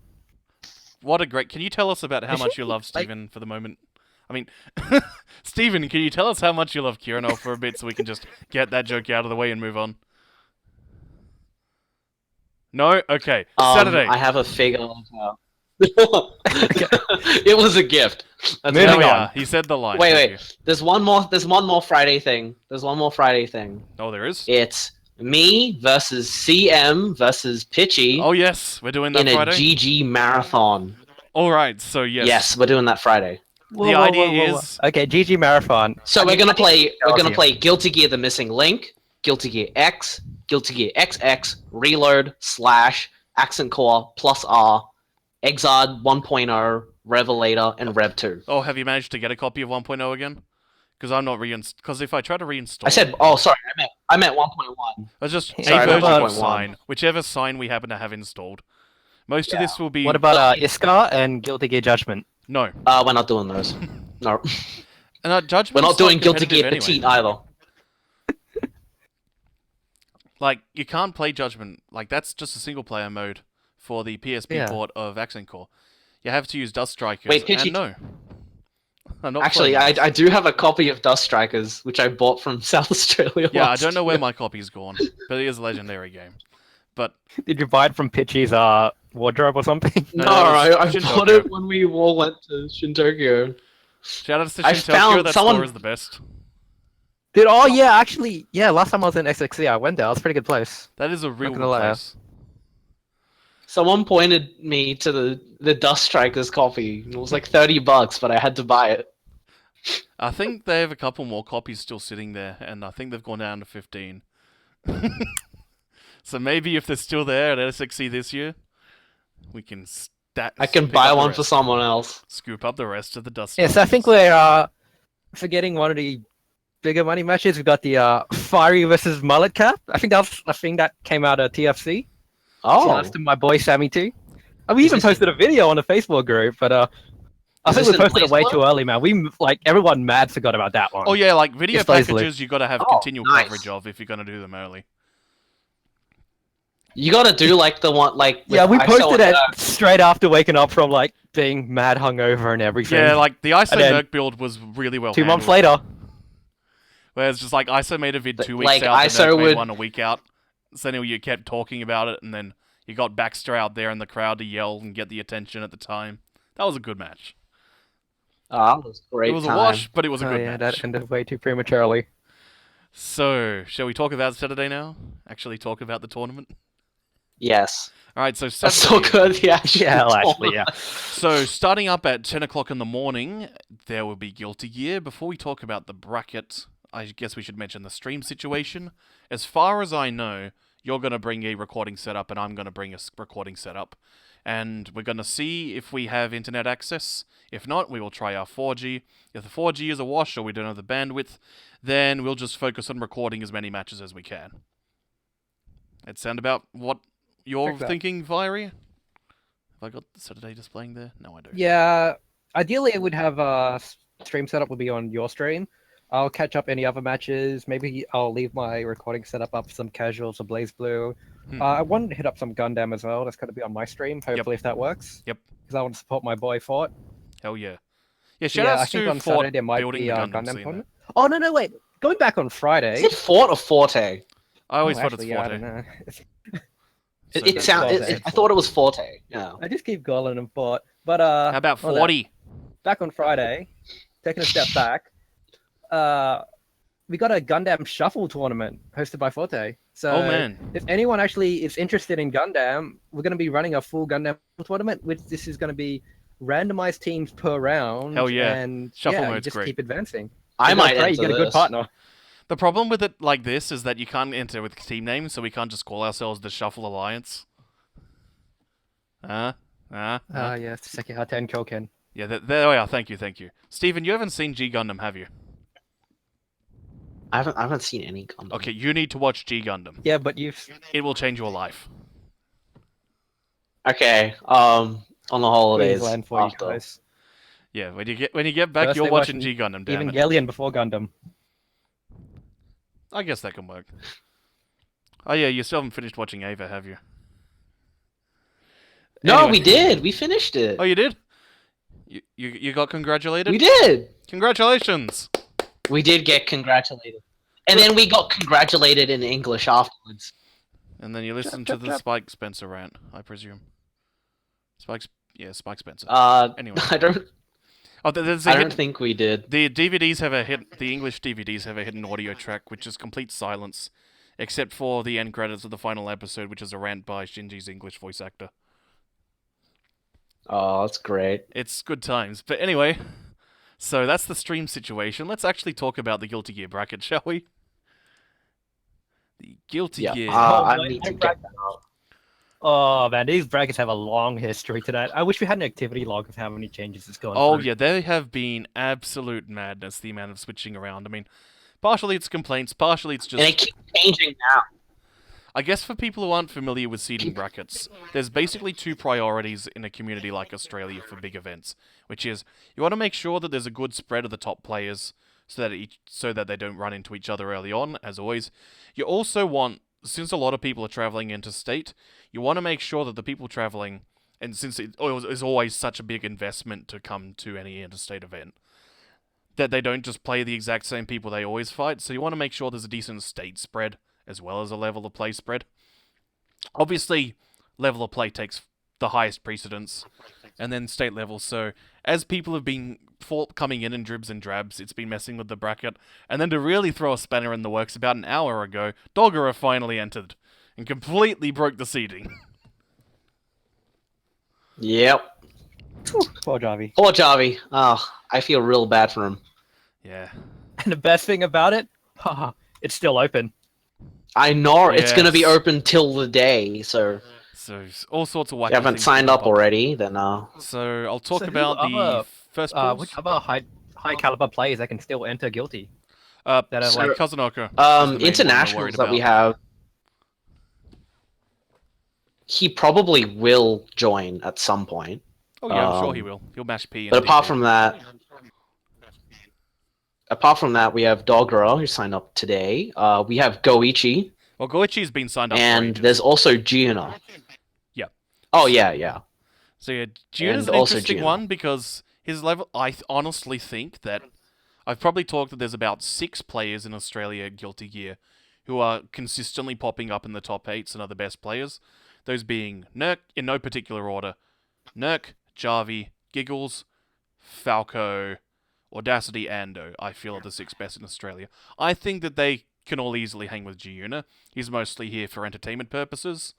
What a great... Can you tell us about how Is much she? you love Like- Steven for the moment? I mean, Steven, can you tell us how much you love Kirino for a bit so we can just get that joke out of the way and move on? No? Okay. Saturday. I have a figure of her. It was a gift. That's Moving There we on. are. He said the line. Wait, Thank wait. There's one more Friday thing. you. Oh, there is? It's me versus CM versus Pichy Oh, yes. We're doing that in a Friday? GG marathon. Alright, so yes. Yes, we're doing that Friday. The idea is... Okay, GG Marathon. So we're gonna play. We're gonna Celsius. play Guilty Gear: The Missing Link, Guilty Gear X, Guilty Gear XX, Reload, Slash, Accent Core, Plus R, Exard 1.0, Revelator, and Rev 2. Oh, have you managed to get a copy of 1.0 again? Because I'm not because if I try to reinstall... I said, oh, sorry, I meant 1.1. It's just a Sorry, version of 1.1. Sign. Whichever Sign we happen to have installed. Most of this will be... What about Iskar and Guilty Gear Judgment? No. We're not doing those. No, Judgment we're not doing Guilty Gear anyway. Petite either. Like, you can't play Judgment. Like, that's just a single-player mode for the PSP Yeah. port of Accent Core. You have to use Dust Strikers. Wait, Pidgey- and no. I'm not Actually, playing I do have a copy of Dust Strikers, which I bought from South Australia. Yeah, I last don't know where year. my copy's gone, but it is a legendary game. But Did you buy it from Pitchy's wardrobe or something? No, No, that I was bought Shintokyo. it when we all went to Shintokyo. shout out to I Shintokyo, found that someone- store is the best. Dude, oh yeah, actually, yeah. Last time I was in XXC, I went there. It was a pretty good place. That is a real gonna good lie. place. Someone pointed me to the Dust Strikers coffee. It was like $30, but I had to buy it. I think they have a couple more copies still sitting there, and I think they've gone down to 15. So maybe if they're still there at SXC this year, we can I can pick buy up the one for rest. someone else. Scoop up the rest of the dust. Yes, I think we're forgetting one of the bigger money matches. We got the Fiery versus Mullet Cap. I think that's a thing that came out of TFC. Oh, Shouts to my boy Sammy too. And we Is even this posted a video on the Facebook group, but I Is think this we in posted it way BlazBlue? too early, man. We like everyone mad forgot about that one. Oh yeah, like video It's BlazBlue. packages you got to have Oh, continual nice. coverage of if you're going to do them early. you gotta do like the one like. Yeah, with we ISO posted and it straight after waking up from like being mad hungover and everything. Yeah, like the ISO And then Merc build was really well 2 months handled. later. Whereas just like ISO made a vid But, 2 weeks like, out, the ISO Merc made would- one a week out. So anyway, you kept talking about it, and then you got Baxter out there in the crowd to yell and get the attention at the time. That was a good match. that was a great. It was time. a wash, but it was a Oh good yeah, match. that ended way too prematurely. So, shall we talk about Saturday now? Actually talk about the tournament? Yes, Alright, so that's Saturday... so good. Yeah, Yeah, well, actually, yeah. So, starting up at 10 o'clock in the morning, there will be Guilty Gear. Before we talk about the bracket, I guess we should mention the stream situation. As far as I know, you're going to bring a recording setup, and I'm going to bring a recording setup. And we're going to see if we have internet access. If not, we will try our 4G. If the 4G is a wash or we don't have the bandwidth, then we'll just focus on recording as many matches as we can. It sound about what you're Think that. thinking, Fiery? Have I got the Saturday displaying there? No, I don't. Yeah, ideally it would have stream setup would be on your stream. I'll catch up any other matches. Maybe I'll leave my recording setup up for some casuals or BlazBlue. I want to hit up some Gundam as well. That's going to be on my stream. Hopefully, if that works. Yep. Because I want to support my boy Fort. Hell yeah. Yeah, Yeah, I shoutouts think to on Fort Saturday there might building be the a Gundam Gundam scene there. tournament. Oh no, wait. Going back on Friday. Is it Fort or Forte? I always Oh, thought actually, it's yeah, I Forte. don't know. So It that's- sound. Forte. I thought it was Forte. Yeah. I just keep calling him Fort. But How about hold on. 40? Back on Friday, taking a step back, we got a Gundam Shuffle tournament hosted by Forte. So Oh man. if anyone actually is interested in Gundam, we're going to be running a full Gundam tournament, which this is going to be randomized teams per round. Hell yeah. And Shuffle you mode's just great. keep advancing. I You gotta might pray, enter you get a good this. partner. The problem with it like this is that you can't enter with team names, so we can't just call ourselves the Shuffle Alliance. Yes, Sekihara Ten Koken. Yeah, there we are. Thank you. Steven, you haven't seen G Gundam, have you? I haven't seen any Gundam. Okay, you need to watch G Gundam. Yeah, but you've It will change your life. Okay. On the holidays. Queensland for you after. guys. Yeah, when you get back, First you're they watching watch G Gundam. Damn it. Evangelion before Gundam. I guess that can work. Oh yeah, you still haven't finished watching Ava, have you? No, Anyway. we did. We finished it. Oh, you did? You got congratulated? We did. Congratulations! We did get congratulated, and then we got congratulated in English afterwards. And then you listened to the Spike Spencer rant, I presume. Spike Spencer. Anyway. I don't. Oh, there's a I hidden, don't think we did. the DVDs have the English DVDs have a hidden audio track, which is complete silence, except for the end credits of the final episode, which is a rant by Shinji's English voice actor. Oh, that's great. It's good times. But anyway, so that's the stream situation. Let's actually talk about the Guilty Gear bracket, shall we? The Guilty Yeah. Gear. I wait, need I to get that out. Oh man, these brackets have a long history tonight. I wish we had an activity log of how many changes it's gone Oh through. yeah, they have been absolute madness, the amount of switching around. I mean, partially it's complaints, partially it's just... And it keeps changing now. I guess for people who aren't familiar with seeding brackets, there's basically two priorities in a community like Australia for big events, which is you want to make sure that there's a good spread of the top players so that they don't run into each other early on, as always. You also want, since a lot of people are traveling interstate, you want to make sure that the people traveling, and since it is always such a big investment to come to any interstate event, that they don't just play the exact same people they always fight, so you want to make sure there's a decent state spread as well as a level of play spread. Obviously, level of play takes the highest precedence, and then state level. So, as people have been coming in dribs and drabs. It's been messing with the bracket. And then to really throw a spanner in the works about an hour ago, Doggerah finally entered and completely broke the seeding. Yep. Poor Javi. Poor Javi. Oh, I feel real bad for him. Yeah. And the best thing about it, it's still open. I know, it's going to be Yes. open till the day, so... So all sorts of wacky If you haven't things signed to up pop already, then... So I'll talk So who about the other, first pools. which other high caliber players that can still enter guilty? That are like like- Kazunoko. Internationals that we have... He probably will join at some point. Oh yeah, I'm sure he will. He'll mash P. But and apart DP. from that, we have Doggerah, who signed up today. We have Goichi, Well, Goichi's been signed up for and ages. there's also Giuna. Yeah. Oh, yeah. So yeah, Giuna's And an also interesting Giuna. one because his level. I honestly think that I've probably talked that there's about 6 players in Australia Guilty Gear who are consistently popping up in the top 8s and are the best players. Those being Nurk, in no particular order, Nurk, Javi, Giggles, Falco, Audacity, Ando, I feel are the 6 best in Australia. I think that they can all easily hang with Giuna. He's mostly here for entertainment purposes.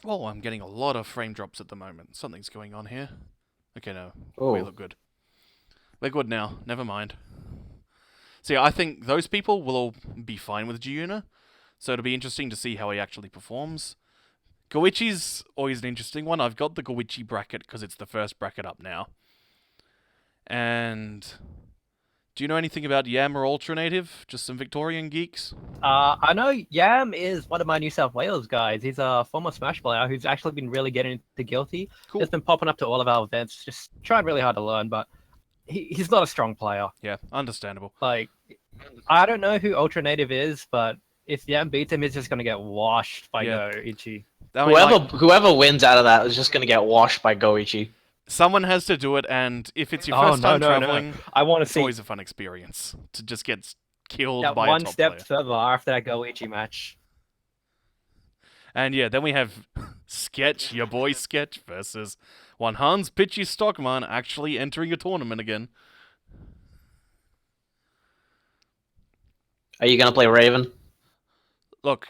Oh, I'm getting a lot of frame drops at the moment. Something's going on here. Okay, no. We Oh. look good. We're good now. Never mind. So yeah, I think those people will all be fine with Giuna. So it'll be interesting to see how he actually performs. Goichi's always an interesting one. I've got the Goichi bracket because it's the first bracket up now. And do you know anything about Yam or Ultranative? Just some Victorian geeks? I know Yam is one of my New South Wales guys. He's a former Smash player who's actually been really getting into Guilty. Cool. He's been popping up to all of our events, just trying really hard to learn, but he's not a strong player. Yeah, understandable. Like, I don't know who Ultra Native is, but if Yam beats him, he's just going to get washed by Yeah. Goichi. I mean, like, Whoever wins out of that is just going to get washed by Goichi. someone has to do it, and if it's your first time traveling, I want to it's see always a fun experience to just get killed that by one a top step player. further after that Goichi match. And yeah, then we have Sketch, your boy Sketch, versus one Hans Pichy Stockman actually entering a tournament again. Are you going to play Raven? Look,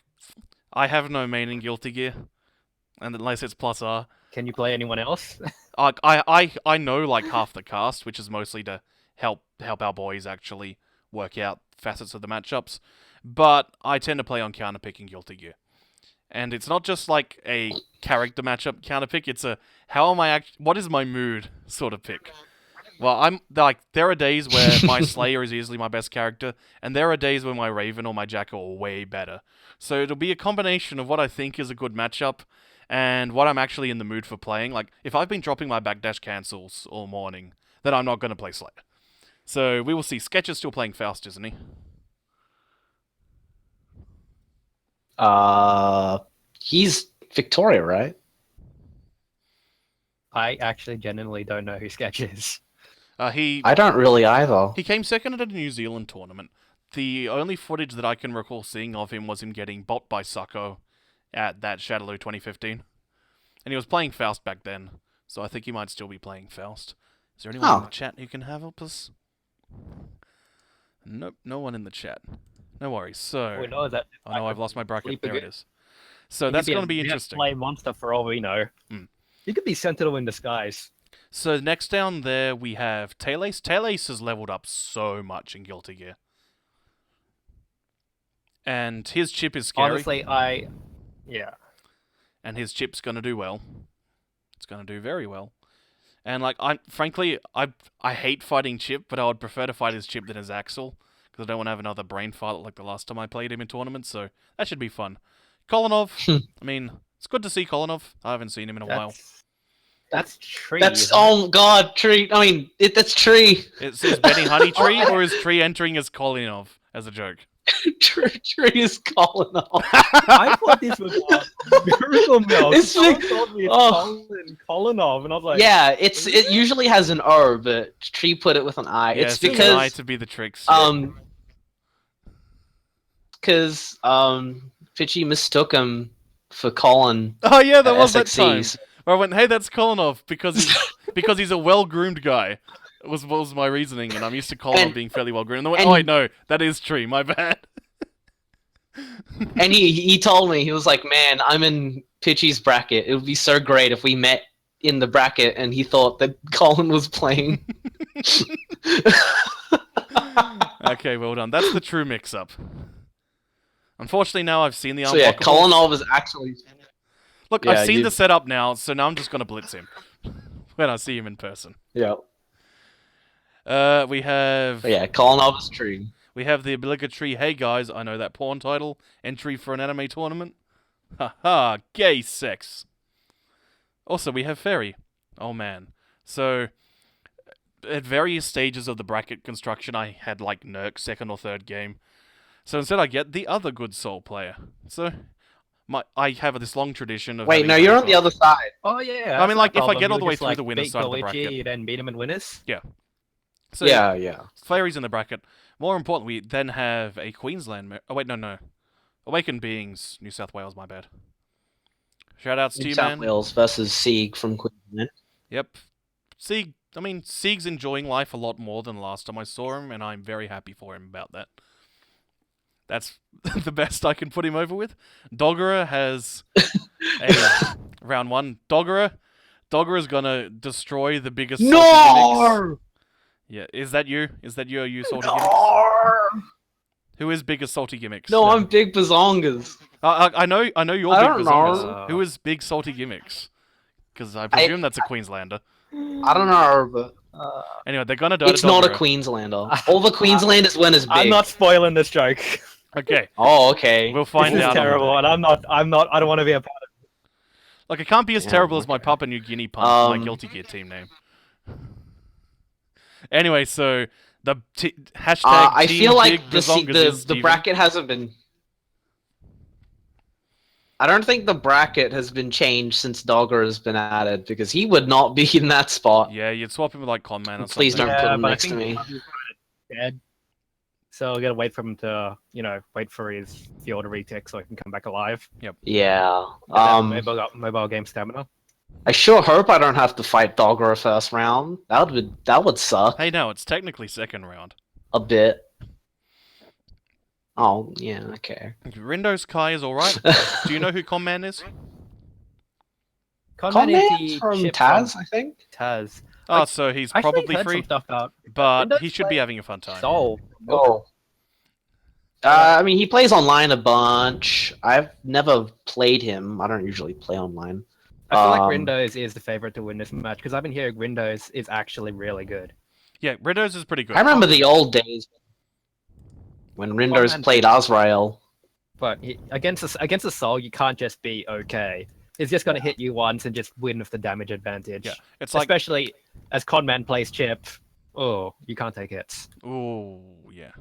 I have no main in Guilty Gear, and unless it's plus R. Can you play anyone else? I know like half the cast, which is mostly to help our boys actually work out facets of the matchups. But I tend to play on counterpick in Guilty Gear, and it's not just like a character matchup counterpick. It's a what is my mood sort of pick. Well, I'm like there are days where my Slayer is easily my best character, and there are days where my Raven or my Jackal are way better. So it'll be a combination of what I think is a good matchup and what I'm actually in the mood for playing. Like, if I've been dropping my backdash cancels all morning, then I'm not going to play Slayer. So we will see. Sketch is still playing Faust, isn't he? He's Victoria, right? I actually genuinely don't know who Sketch is. I don't really either. He came second at a New Zealand tournament. The only footage that I can recall seeing of him was him getting bopped by Sacco at that Shadaloo 2015. And he was playing Faust back then, so I think he might still be playing Faust. Is there anyone in the chat who can help us? Nope, no one in the chat. No worries. So, We know that. oh no, I've lost my bracket. Sleep There it again. is. So that's going to be interesting. Play monster for all we know. He could be Sentinel in disguise. So next down there we have Taelace. Taelace has leveled up so much in Guilty Gear. And his chip is scary. Honestly, yeah. And his chip's going to do well. It's going to do very well. And like, I hate fighting Chip, but I would prefer to fight his Chip than his Axel, because I don't want to have another brain fight like the last time I played him in tournaments, so that should be fun. Kolinov, I mean, it's good to see Kolinov. I haven't seen him in a while. That's Tree. That's oh god, Tree. I mean, that's Tree. Is Benny Honey Tree, or is Tree entering as Kolinov as a joke? Tree is Kolinov. I thought this was Miracle Milk. It's Someone like- told me it's oh. Kolinov, and I was like, Yeah, it usually has an O, but Tree put it with an I. Yeah, It's an I because to be the tricks. Pichy mistook him for Colin. Oh yeah, that at was that time. SXCs. Where I went, hey, that's Kolinov, because he's a well-groomed guy. was my reasoning, and I'm used to Colin being fairly well groomed. And I went, and- oh wait, no, that is true. My bad. And he told me, he was like, man, I'm in Pichy's bracket. It would be so great if we met in the bracket, and he thought that Colin was playing. Okay, well done. That's the true mix-up. Unfortunately, now I've seen the So yeah, unblockables. Kolinov is actually... Look, Yeah, I've seen you- the setup now, so now I'm just gonna blitz him when I see him in person. Yeah. We have But yeah, Kolinov is true. we have the obligatory "Hey guys, I know that porn title" entry for an anime tournament. Haha, gay sex. Also, we have Fairy. Oh man. So, at various stages of the bracket construction, I had like Nerk second or third game. So instead, I get the other good Soul player. So, I have this long tradition of. Wait, having no, you're on the Raycon. other side. Oh yeah. I mean, like, if I problem. get all You the would way just, through like, the winner's beat side of the Koichi, bracket. then beat him in winners. So, Yeah. Fairy's in the bracket. More importantly, we then have a Queensland. Oh wait, no. Awakened Beings, New South Wales. My bad. Shoutouts to New you, South man. Wales versus Sieg from Queensland. Yep. Sieg. I mean, Sieg's enjoying life a lot more than last time I saw him, and I'm very happy for him about that. That's the best I can put him over with. Doggerah has a round one. Doggerah's gonna destroy the biggest salty gimmicks. No! Yeah, is that you? Is that you? Are you salty gimmicks? No! Who is biggest salty gimmicks? No, I'm Big Bazongas. I know you're I big don't bazongas. know. Who is big salty gimmicks? Because I presume that's a Queenslander. I don't know, but Anyway, they're gonna die it's to not a Doggerah. Queenslander. All the Queenslanders win is big. I'm not spoiling this joke. Okay, Oh, okay. we'll find This is out. terrible, and I'm not. I don't want to be a part of it. Like, it can't be as Yeah, terrible as my okay. Papua New Guinea Punch, my Um, Guilty Gear team name. Anyway, so the hashtag I Team feel like Big the Bazongas is Steven. bracket hasn't been. I don't think the bracket has been changed since Dogger has been added because he would not be in that spot. Yeah, you'd swap him with like Conman or Please something. don't put him but I next to think me. he's dead. So I gotta wait for him to, wait for his field to retake so he can come back alive. Yeah. And then mobile game stamina. I sure hope I don't have to fight Dogger first round. That would suck Hey, no, it's technically second round. a bit. Oh yeah, okay. Rindo's Kai is alright. Do you know who Conman is? Conman is Comment the from ship Taz, I think. Taz. Oh, so he's I actually probably heard free, some stuff about but Rindo's he should be like having a fun time. Soul. Oh. I mean, he plays online a bunch. I've never played him. I don't usually play online. I feel like Um, Rindo's is the favorite to win this match because I've been hearing Rindo's is actually really good. Yeah, Rindo's is pretty good. I remember the old days when Rindo's man. played Azrael. But against the Soul, you can't just be okay. It's just gonna hit you once and just win with the damage advantage. Yeah, it's like, Especially as Conman plays Chip. Oh, you can't take hits. oh yeah.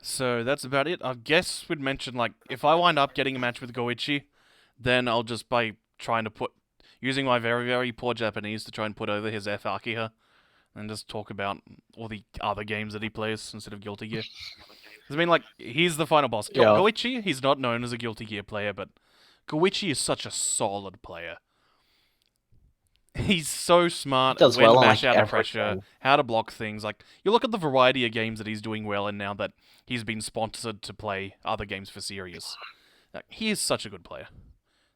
So that's about it. I guess we'd mention, like, if I wind up getting a match with Goichi, then I'll just by trying to using my very, very poor Japanese to try and put over his F Akiha, and just talk about all the other games that he plays instead of Guilty Gear. 'Cause I mean, like, he's the final boss. Yeah. Goichi, he's not known as a Guilty Gear player, but Goichi is such a solid player. He's so smart He does when well to on, mash like, out of pressure, everything. how to block things. Like, you look at the variety of games that he's doing well in now that he's been sponsored to play other games for Sirius. Like, he is such a good player.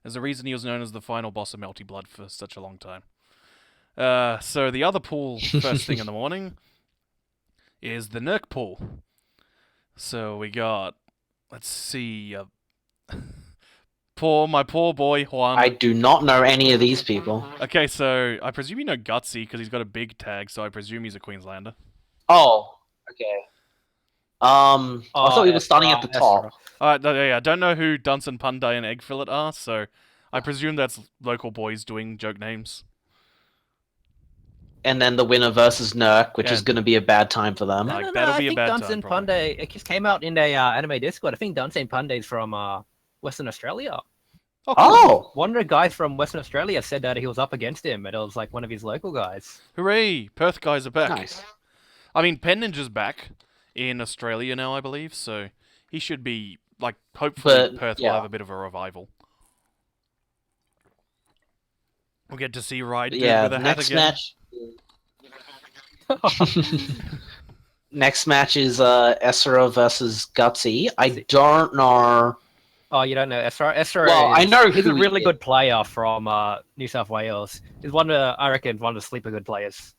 There's a reason he was known as the final boss of Melty Blood for such a long time. So the other pool, first thing in the morning, is the Nerk pool. So we got, let's see, my poor boy Juan. I do not know any of these people. Okay, so I presume you know Gutsy because he's got a big tag, so I presume he's a Queenslander. Oh, okay. I thought we were starting at the top. Yeah, I don't know who Dunson Punday and Egg Fillet are, so I presume that's local boys doing joke names. And then the winner versus Nerk, which Yeah. is going to be a bad time for them. Like, that'll I be a think bad Dunson time, probably. Punday, it just came out in a anime Discord. I think Dunson Pandey's from Western Australia. Oh, cool. Oh! One of the guys from Western Australia said that he was up against him, and it was like one of his local guys. Hooray! Perth guys are back. Nice. I mean, Pen Ninja's back in Australia now, I believe, so he should be, like, hopefully But, Perth yeah. will have a bit of a revival. We'll get to see Ride Yeah, with the a hat next again. match. Next match is Esra versus Gutsy. I don't know. Oh, you don't know Esra? Esra Well, I know he's a who he really is. good player from New South Wales. He's I reckon, one of the sleeper good players.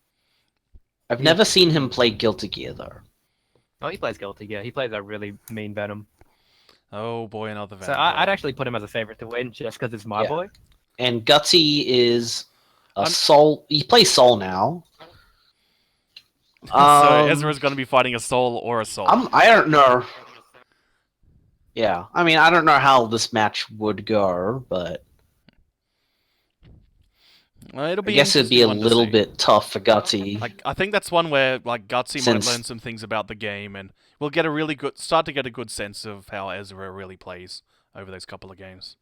I've never seen him play Guilty Gear though. Oh, he plays Guilty Gear. He plays a really mean Venom. Oh boy, another So Venom. I'd actually put him as a favorite to win just because it's my boy. And Gutsy is a Soul. He plays Soul now. So Ezra's going to be fighting a Soul or a Soul. I don't know. Yeah, I mean, I don't know how this match would go, but It'll be I guess it'd be a interesting one to little see. bit tough for Gutsy. Like, I think that's one where like Gutsy Since- might learn some things about the game, and we'll get a start to get a good sense of how Ezra really plays over those couple of games.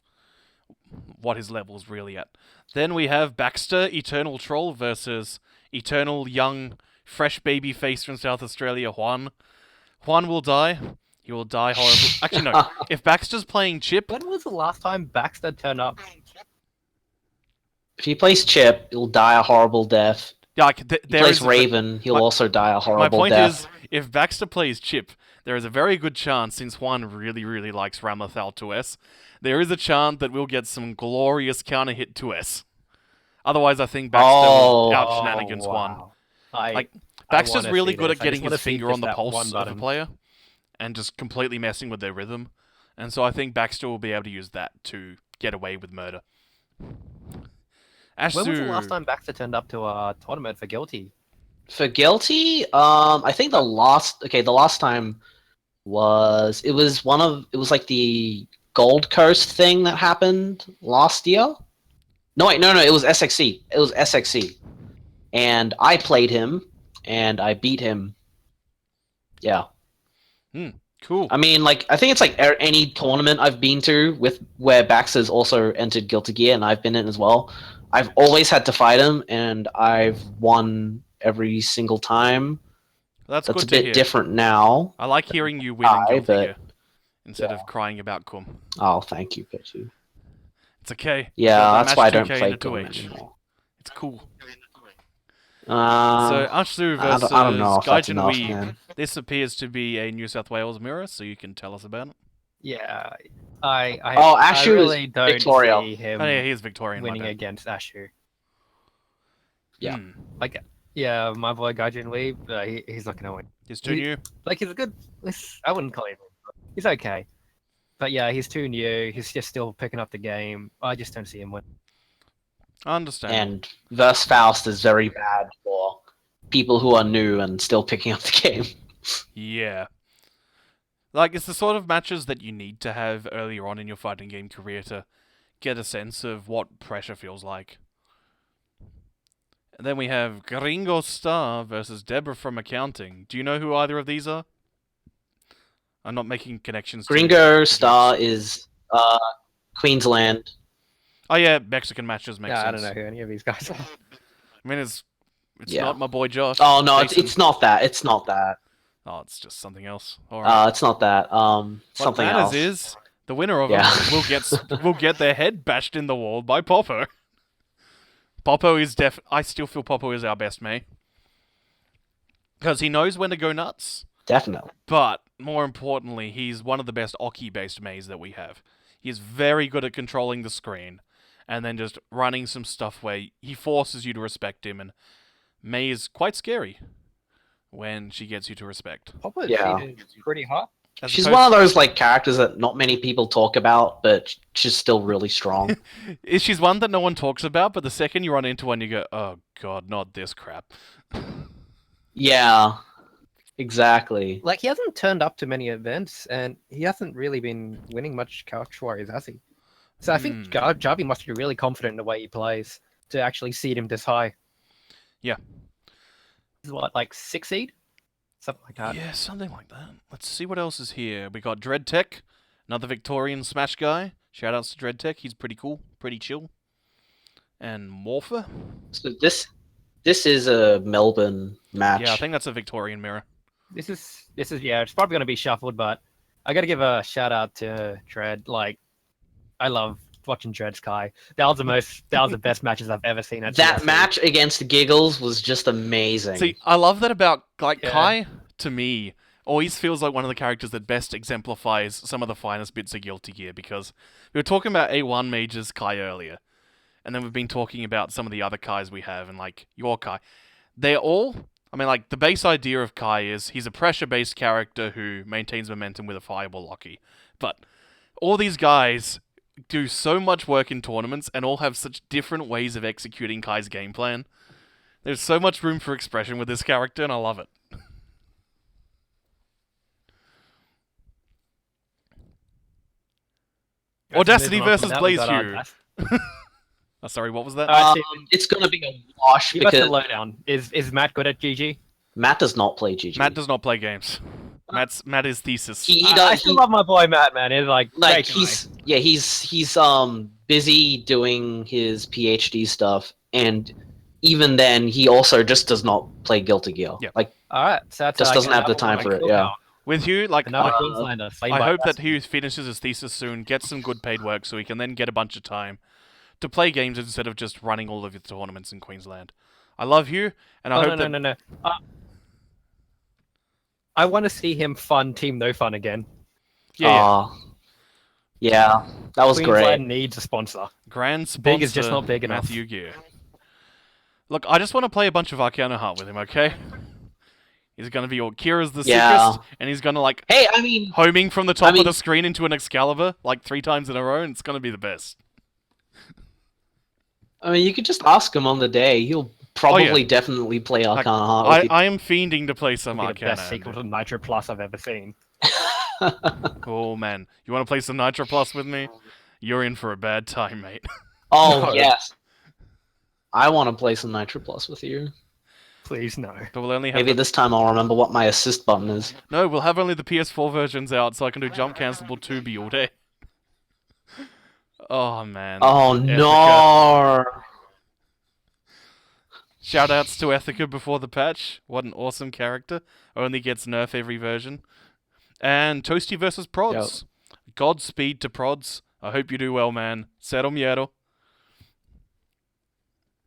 What his level's really at. Then we have Baxter, Eternal Troll versus Eternal Young Fresh Baby Face from South Australia, Juan. Juan will die. He will die horribly. Actually, no. If Baxter's playing Chip... When was the last time Baxter turned up? If he plays Chip, he'll die a horrible death. Like, If he plays Raven, he'll also die a horrible My point death. is, if Baxter plays Chip, there is a very good chance, since Juan really, really likes Ramathal 2S, there is a chance that we'll get some glorious counter hit 2S. Otherwise, I think Baxter will out-shenanigans Juan. Like, Baxter's really good at getting his finger on the pulse of a player and just completely messing with their rhythm. And so I think Baxter will be able to use that to get away with murder. When was the last time Baxter turned up to a tournament for Guilty? For Guilty, I think the last time was like the Gold Coast thing that happened last year. No, it was SXC. It was SXC, and I played him and I beat him. Yeah. Cool. I mean, like, I think it's like any tournament I've been to where Baxter's also entered Guilty Gear, and I've been in as well. I've always had to fight him, and I've won every single time. That's a good to bit hear. different now. I like hearing you win in Guilty Gear instead of crying about cum. Oh, thank you, Pichy. It's okay. Yeah, that's why I don't 2K play into Gum 2H. anymore. It's cool. So Ashu versus I don't know if that's Gaijin enough, Weeb. man. This appears to be a New South Wales mirror, so you can tell us about it. Yeah, Ashu I really is don't Victoria. see him Oh yeah, he is Victorian. winning my bad. against Ashu. Yeah. Like, yeah, my boy Gaijin Weeb, he's not gonna win. He's too new. Like, he's a good. I wouldn't call him. He's okay, but yeah, he's too new. He's just still picking up the game. I just don't see him win. I understand. And Verse Faust is very bad for people who are new and still picking up the game. Yeah. Like, it's the sort of matches that you need to have earlier on in your fighting game career to get a sense of what pressure feels like. And then we have Gringo Star versus Deborah from Accounting. Do you know who either of these are? I'm not making connections to Gringo Star is Queensland. Oh yeah, Mexican matches make sense. I don't know who any of these guys are. I mean, it's Yeah. not my boy Josh. Oh no, Jason. it's not that. It's not that. Oh, it's just something else. All right. It's not that. What Something matters else. is the winner of Yeah. it will get their head bashed in the wall by Popo. Popo is I still feel Popo is our best Mei. Because he knows when to go nuts. Definitely. But, more importantly, he's one of the best Oki-based Meis that we have. He's very good at controlling the screen, and then just running some stuff where he forces you to respect him, and Mei is quite scary when she gets you to respect. Popper's Yeah. pretty hot. She's one of those like characters that not many people talk about, but she's still really strong. She's one that no one talks about, but the second you run into one, you go, oh god, not this crap. Yeah, exactly. Like, he hasn't turned up to many events, and he hasn't really been winning much Couch Warriors, has he? So I think Jarvi must be really confident in the way he plays to actually seed him this high. Yeah. This is what, like 6 seed? Something like that. Yeah, something like that. Let's see what else is here. We got Dread Tech, another Victorian Smash guy. Shoutouts to Dread Tech. He's pretty cool, pretty chill. And Morpher. So this is a Melbourne match. Yeah, I think that's a Victorian mirror. This is yeah, it's probably going to be shuffled, but I got to give a shout out to Dread. Like, I love watching Dread's Kai. That was the best matches I've ever seen. At That TLC. match against Giggles was just amazing. See, I love that about like Yeah. Kai. To me, always feels like one of the characters that best exemplifies some of the finest bits of Guilty Gear. Because we were talking about A1 Major's Kai earlier, and then we've been talking about some of the other Kais we have, and like your Kai. They're all. I mean, like, the base idea of Kai is he's a pressure-based character who maintains momentum with a fireball Locky. But all these guys do so much work in tournaments and all have such different ways of executing Kai's game plan. There's so much room for expression with this character, and I love it. Audacity versus Blaze Hugh. Oh, sorry, what was that? It's going to be a wash Give us because the lowdown. Is Matt good at GG? Matt does not play GG. Matt does not play games. Matt is thesis. He I still love my boy Matt, man. He's like great guy. he's busy doing his PhD stuff, and even then he also just does not play Guilty Gear. Yeah. Like, All right, so that's just how I doesn't get have the another time one for like it. Yeah. With Hugh, like, Another Queenslander. slain I by hope that Dusty. Hugh finishes his thesis soon, gets some good paid work, so he can then get a bunch of time to play games instead of just running all of his tournaments in Queensland. I love Hugh, and I hope that... No. I want to see him fun Team No Fun again. Yeah. Yeah, that was Queensland great. needs a sponsor. Grand sponsor, Big is just not big enough. Matthew Gear. Look, I just want to play a bunch of Arcana Heart with him, okay? He's going to be Kira's the sickest, and he's going to, like, Hey, I mean, homing from the top of the screen into an Excalibur, like, 3 times in a row, and it's going to be the best. you could just ask him on the day. He'll probably definitely play Arcana Heart. I am fiending to play some It'll be the Arcana. best sequel to Nitro Plus I've ever seen. Oh, man. You want to play some Nitro Plus with me? You're in for a bad time, mate. Oh, No. yes. I want to play some Nitro Plus with you. Please, no. But we'll only have Maybe this time I'll remember what my assist button is. No, we'll have only the PS4 versions out, so I can do Jump Cancelable 2B all day. Oh, man. Oh, Ethica. no! Shoutouts to Ethica before the patch. What an awesome character. Only gets nerf every version. And Toasty versus Prods. Godspeed to Prods. I hope you do well, man. Settle miedo.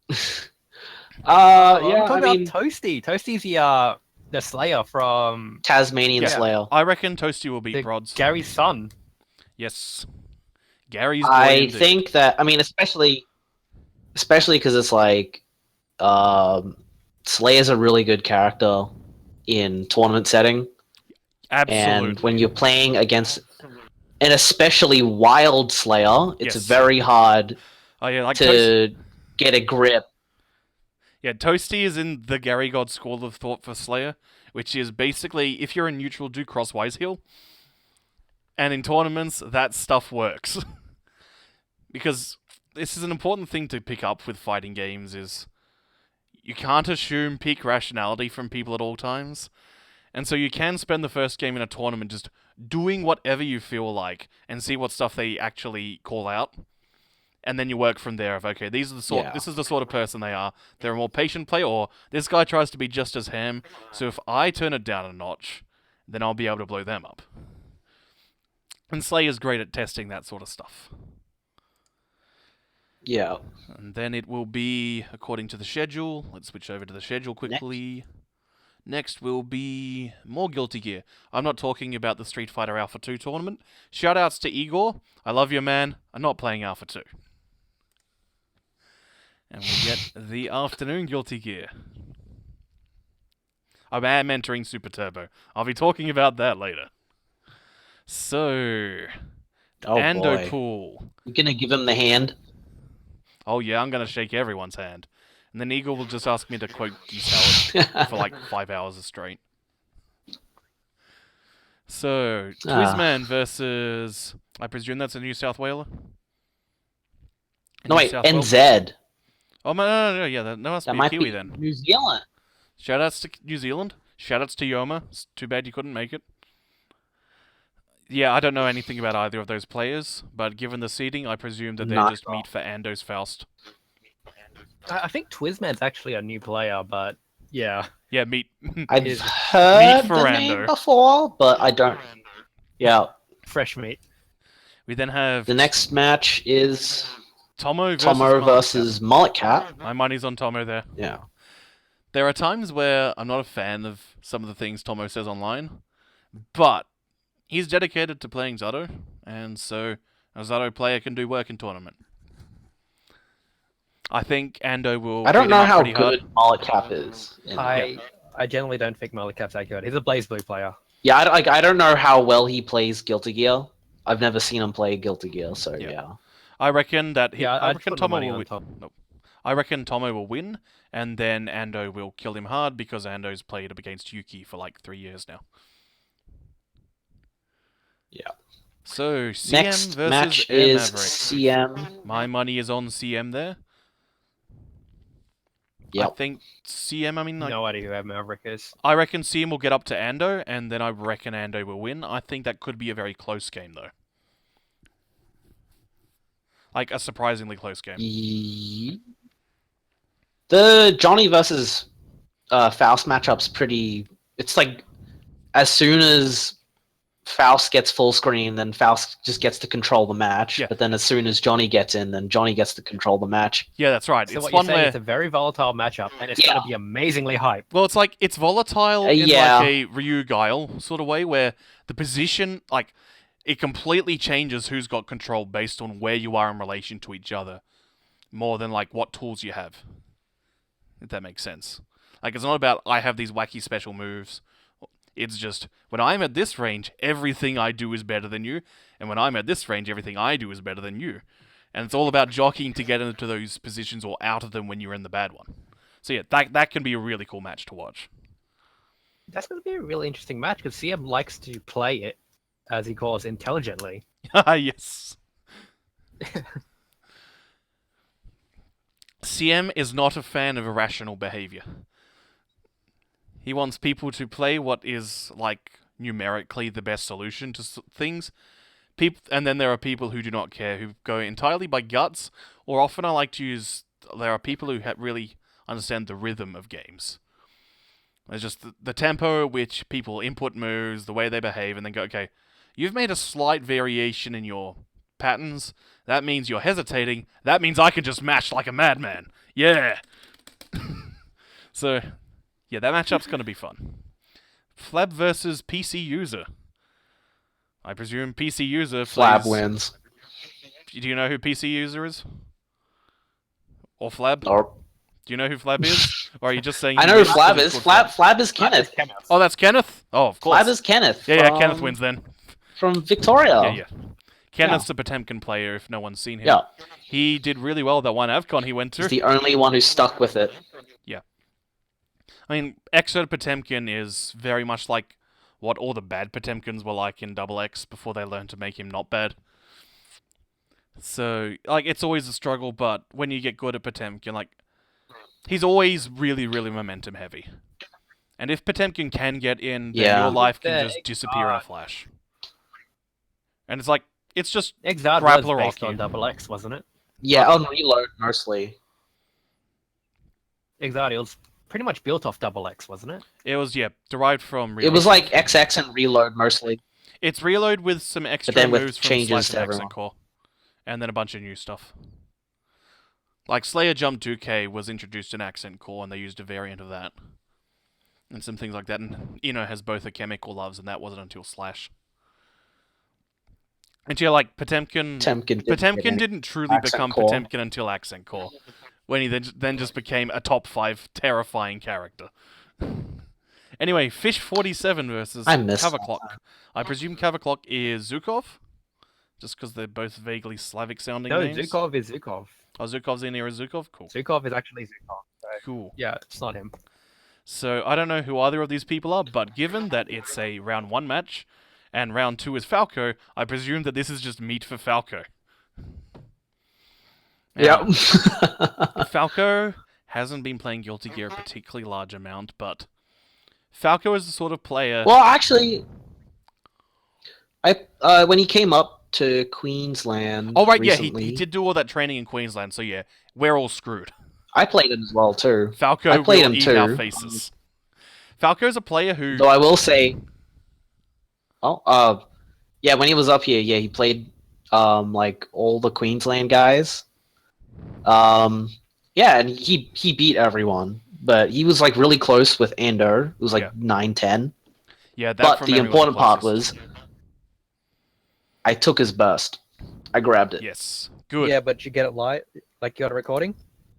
Yeah, I'm talking I mean, about Toasty. Toasty's the Slayer from Tasmanian Slayer. I reckon Toasty will beat the Prods. Gary's son. Yes. Gary's boy I indeed. think that, especially because it's like, Slayer's a really good character in tournament setting. Absolutely. And when you're playing against an especially wild Slayer, it's Yes. very hard Oh, yeah, like to get a grip. Yeah, Toasty is in the Gary God School of Thought for Slayer, which is basically, if you're a neutral, do crosswise heal. And in tournaments, that stuff works. Because this is an important thing to pick up with fighting games, is you can't assume peak rationality from people at all times. And so you can spend the first game in a tournament just doing whatever you feel like, and see what stuff they actually call out. And then you work from there of, okay, this is the sort of person they are. They're a more patient player, or this guy tries to be just as ham, so if I turn it down a notch, then I'll be able to blow them up. And Slayer's great at testing that sort of stuff. Yeah. And then it will be, according to the schedule, let's switch over to the schedule quickly. Next will be more Guilty Gear. I'm not talking about the Street Fighter Alpha 2 tournament. Shoutouts to Igor. I love you, man. I'm not playing Alpha 2. And we get the afternoon Guilty Gear. I am entering Super Turbo. I'll be talking about that later. So, Ando boy. Pool. You're gonna give him the hand? Oh yeah, I'm gonna shake everyone's hand. And then Eagle will just ask me to quote salad for like 5 hours straight. So, Twizman versus... I presume that's a New South Whaler? No, wait, NZ. Oh, no, yeah, that must be might Kiwi be then. New Zealand. Shoutouts to New Zealand. Shoutouts to Yoma. It's too bad you couldn't make it. Yeah, I don't know anything about either of those players, but given the seeding, I presume that they're just meat for Ando's Faust. I think Twizman's actually a new player, but yeah. Yeah, meat. I've heard for the Ando. name before, but I don't. Yeah. Fresh meat. We then have The next match is Tomo versus Tomo versus Mullet Cat. My money's on Tomo there. Yeah. There are times where I'm not a fan of some of the things Tomo says online, but he's dedicated to playing Zato, and so a Zato player can do work in tournament. I think Ando will. I don't beat him know up how pretty good hard. Mullet Cap is. I generally don't think Mollycap's that good. He's a Blaze Blue player. Yeah, I don't know how well he plays Guilty Gear. I've never seen him play Guilty Gear, so yeah. I reckon that I I'd reckon put my Tomo money will on win. Tom. Nope. I reckon Tomo will win, and then Ando will kill him hard because Ando's played against Yuki for like 3 years now. Yeah. So CM Next versus match Air is Maverick. CM. My money is on CM there. Yep. I think CM. I mean, like, No idea who Ed Maverick is. I reckon CM will get up to Ando, and then I reckon Ando will win. I think that could be a very close game, though. Like, a surprisingly close game. The Johnny versus Faust matchup's pretty... It's like, as soon as Faust gets full screen, then Faust just gets to control the match. Yeah. But then as soon as Johnny gets in, then Johnny gets to control the match. Yeah, that's right. So It's what one you're saying, where... it's a very volatile matchup, and it's going to be amazingly hyped. Well, it's like, it's volatile in yeah. like a Ryu Guile sort of way, where the position, like, it completely changes who's got control based on where you are in relation to each other, more than, like, what tools you have. If that makes sense. Like, it's not about, I have these wacky special moves. It's just, when I'm at this range, everything I do is better than you, and when I'm at this range, everything I do is better than you. And it's all about jockeying to get into those positions or out of them when you're in the bad one. So yeah, that can be a really cool match to watch. That's going to be a really interesting match, because CM likes to play it, as he calls, intelligently. Yes. CM is not a fan of irrational behavior. He wants people to play what is, like, numerically the best solution to things. And then there are people who do not care, who go entirely by guts, or often I like to use... There are people who really understand the rhythm of games. There's just the tempo at which people input moves, the way they behave, and then go, okay, you've made a slight variation in your patterns. That means you're hesitating. That means I can just mash like a madman. Yeah! So... yeah, that matchup's going to be fun. Flab versus PC User. I presume PC User Flab plays... wins. Do you know who PC User is? Or Flab? Or... Do you know who Flab is? Or are you just saying... I know who Flab is. Flab is Kenneth. Oh, that's Kenneth? Oh, of course. Flab is Kenneth. Yeah, Kenneth wins then. From Victoria. Yeah. Kenneth's a Potemkin player, if no one's seen him. Yeah. He did really well that one AvCon he went to. He's the only one who stuck with it. Yeah. I mean, Exo Potemkin is very much like what all the bad Potemkins were like in Double X before they learned to make him not bad. So, like, it's always a struggle, but when you get good at Potemkin, like, he's always really, really momentum heavy. And if Potemkin can get in, then your life can just disappear in a flash. And it's like, it's just Exard grapple was or based rocky. on Double X, wasn't it? Yeah, on Reload mostly. Exard was pretty much built off Double X, wasn't it? It was, derived from Reload. It was like XX and Reload mostly. It's Reload with some extra then with moves from changes Slice to and everyone. Accent Core. And then a bunch of new stuff. Like Slayer Jump 2K was introduced in Accent Core and they used a variant of that. And some things like that. And Ino has both a chemical loves and that wasn't until Slash. And yeah, like Potemkin didn't truly become Core. Potemkin until Accent Core. When he then just became a top 5 terrifying character. Anyway, Fish 47 versus Kavaclock. I presume Kavaclock is Zukov? Just because they're both vaguely Slavic sounding No, names? Zukov is Zukov. Oh, Zukov's in here as Zukov? Cool. Zukov is actually Zukov. So, Cool. yeah, it's not him. So, I don't know who either of these people are, but given that it's a round 1 match, and round 2 is Falco, I presume that this is just meat for Falco. Yeah. Falco hasn't been playing Guilty Gear a particularly large amount, but Falco is the sort of player... Well, actually, when he came up to Queensland Oh, right, recently, he did do all that training in Queensland, so yeah, we're all screwed. I played him as well, too. Falco I played will him eat too. our faces. Falco's a player who... Though I will say... yeah, when he was up here, he played like all the Queensland guys. Yeah, and he beat everyone, but he was like really close with Ender. It was like Yeah. 9-10. Yeah, that But from the memory was important part closest. was I took his burst. I grabbed it. Yes. Good. Yeah, but you get it live, like you got a recording.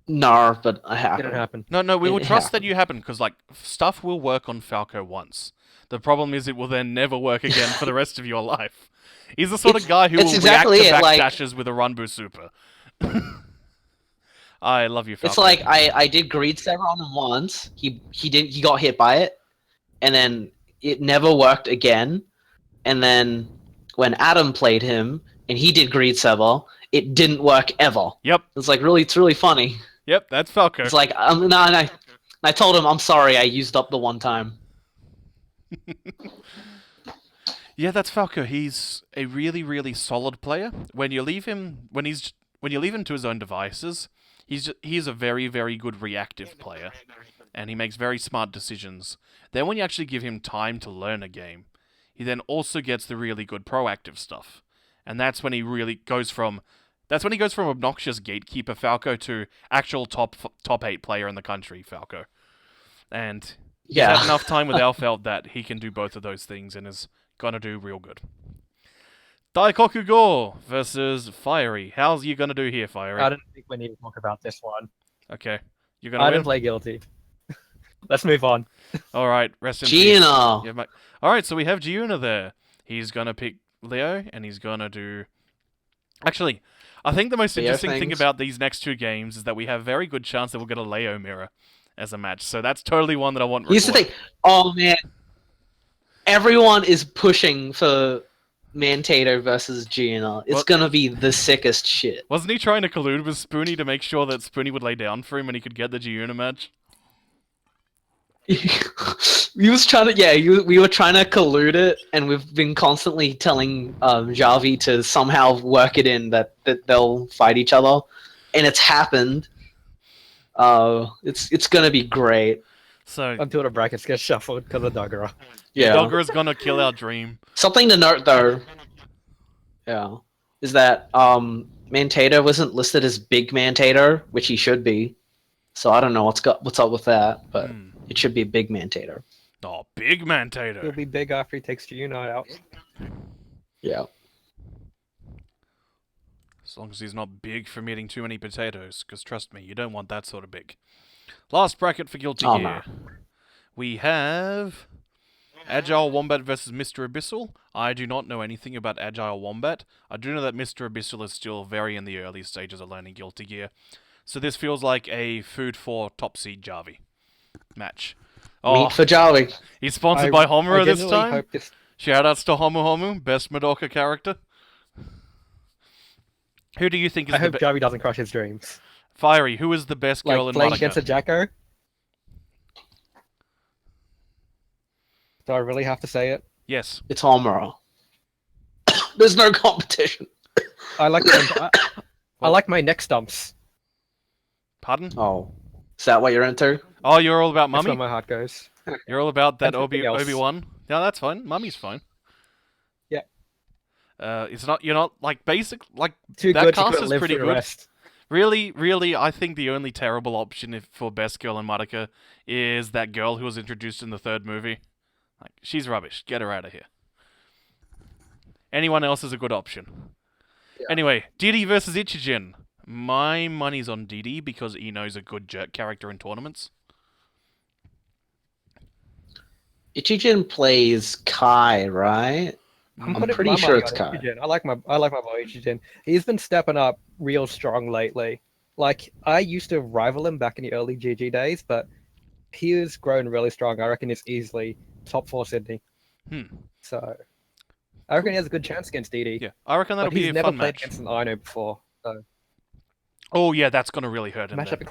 No, but I Didn't happened. happen. No, we will It trust that happened. you happen, because, like, stuff will work on Falco once. The problem is it will then never work again for the rest of your life. He's the sort of guy who will it's exactly react to it, like- backdashes with a Runbu Super. I love you, Falco. It's like I did greed sever on him once. He got hit by it, and then it never worked again. And then when Adam played him and he did greed sever, it didn't work ever. Yep, It's really funny. yep, that's Falco. It's like no, I told him I'm sorry I used up the one time. Yeah, that's Falco. He's a really, really solid player. When you leave him to his own devices, he's a very, very good reactive player, and he makes very smart decisions. Then when you actually give him time to learn a game, he then also gets the really good proactive stuff, and that's when he really goes from obnoxious gatekeeper Falco to actual top 8 player in the country Falco, and he's had enough time with Alfeld that he can do both of those things and is gonna do real good. Daikoku Go versus Fiery. How's you gonna do here, Fiery? I don't think we need to talk about this one. Okay, you're gonna I win. didn't play guilty. Let's move on. All right, rest in peace. Gina. Yeah, all right, so we have Giuna there. He's gonna pick Leo, and he's gonna do. Actually, I think the most Leo interesting thing things. about these next 2 games is that we have a very good chance that we'll get a Leo mirror as a match. So that's totally one that I want. Here's the thing. Oh man, everyone is pushing for Mantato versus Gina. It's What? gonna be the sickest shit. Wasn't he trying to collude with Spoonie to make sure that Spoonie would lay down for him and he could get the Giuna match? We was trying to, we were trying to collude it, and we've been constantly telling Javi to somehow work it in that they'll fight each other, and it's happened. It's gonna be great. So Until the brackets get shuffled because of Doggerah. Yeah. Dogger's gonna kill our dream. Something to note though, is that Mantato wasn't listed as Big Mantato, which he should be. So I don't know what's up with that, but it should be Big Mantato. Oh, big He'll Mantato. be big after he takes Giuna out. Yeah. As long as he's not big from eating too many potatoes, because trust me, you don't want that sort of big. Last bracket for Guilty Oh, Gear. We have Agile Wombat versus Mr. Abyssal. I do not know anything about Agile Wombat. I do know that Mr. Abyssal is still very in the early stages of learning Guilty Gear. So this feels like a food for top seed Javi match. Oh, Meat for Javi. he's sponsored by Homura this genuinely time. hope this- Shoutouts to Homu Homu, best Madoka character. Who do you think is I the hope best? Javi doesn't crush his dreams. Fiery, who is the best girl Like in playing Madoka? against a Jacko. Do I really have to say it? Yes. It's Homura. There's no competition. I like I like my neck stumps. Pardon? Oh, is that what you're into? Oh, you're all about That's where Mummy? my heart goes. You're all about that And something else. Obi-Wan? No, that's fine. Mummy's fine. Yeah. You're not, like, basic, like, Too that good to cast quit is live pretty for the good. rest. Really, I think the only terrible option for best girl in Madoka is that girl who was introduced in the 3rd movie. Like, she's rubbish. Get her out of here. Anyone else is a good option. Yeah. Anyway, Didi versus Ichijin. My money's on Didi because Ino's a good jerk character in tournaments. Ichijin plays Kai, right? I'm putting pretty my sure money it's on Kai. Ichijin. I like my boy Ichijin. He's been stepping up real strong lately. Like I used to rival him back in the early GG days, but he has grown really strong. I reckon he's easily top 4 Sydney. So I reckon he has a good chance against DD. Yeah, I reckon that'll But be he's a never fun played match. against an Ino before. So Oh yeah, that's gonna really hurt him. matchup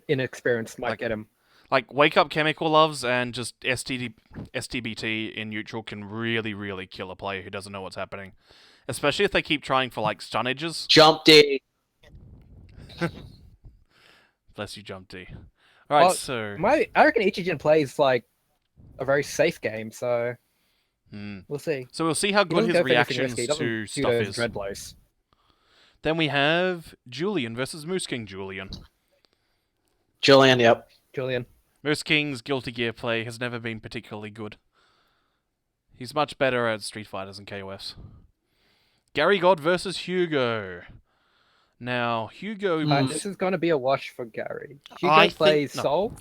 inexperience might get him. Like Wake Up Chemical Loves and just STBT in neutral can really kill a player who doesn't know what's happening. Especially if they keep trying for like stun edges. Jump D. Bless you, Jump D. Alright, Well, so I reckon Ichijin plays like a very safe game, so we'll see. So we'll see how He good doesn't his go for anything reactions risky. He doesn't to do stuff those is. dread blows. Then we have Julian versus Moose King Julian. Julian, yep. Julian. Moose King's Guilty Gear play has never been particularly good. He's much better at Street Fighters and KOFs. Gary God versus Hugo. Now, Hugo This is going to be a wash for Gary. Hugo I plays think- no. Soul.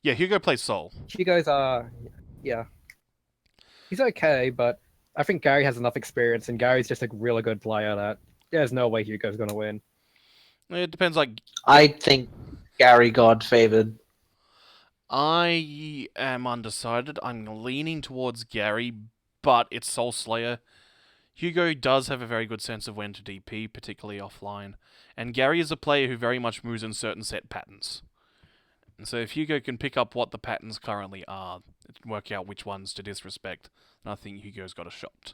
Yeah, Hugo plays Soul. Hugo's yeah. He's okay, but I think Gary has enough experience, and Gary's just a really good player that there's no way Hugo's going to win. It depends, like... I think Gary God favored. I am undecided. I'm leaning towards Gary, but it's Soul Slayer. Hugo does have a very good sense of when to DP, particularly offline. And Gary is a player who very much moves in certain set patterns. And so if Hugo can pick up what the patterns currently are, and work out which ones to disrespect, then I think Hugo's got a shot.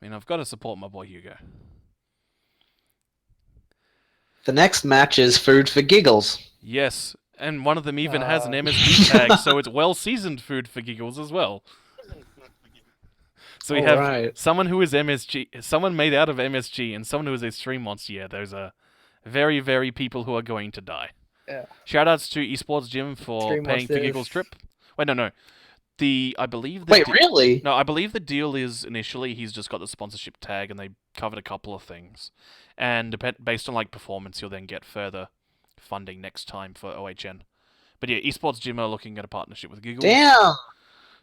I mean, I've got to support my boy Hugo. The next match is Food for Giggles. Yes, and one of them even has an MSG tag, so it's well-seasoned Food for Giggles as well. So we have Alright. someone who is MSG, someone made out of MSG, and someone who is a stream monster. Yeah, those are very, very people who are going to die. Yeah. Shoutouts to Esports Gym for Stream paying for monsters. Giggles trip. Wait, no. I believe Wait, really? No, I believe the deal is initially he's just got the sponsorship tag, and they covered a couple of things. And based on like performance, you'll then get further funding next time for OHN. But yeah, Esports Gym are looking at a partnership with Giggles. Damn.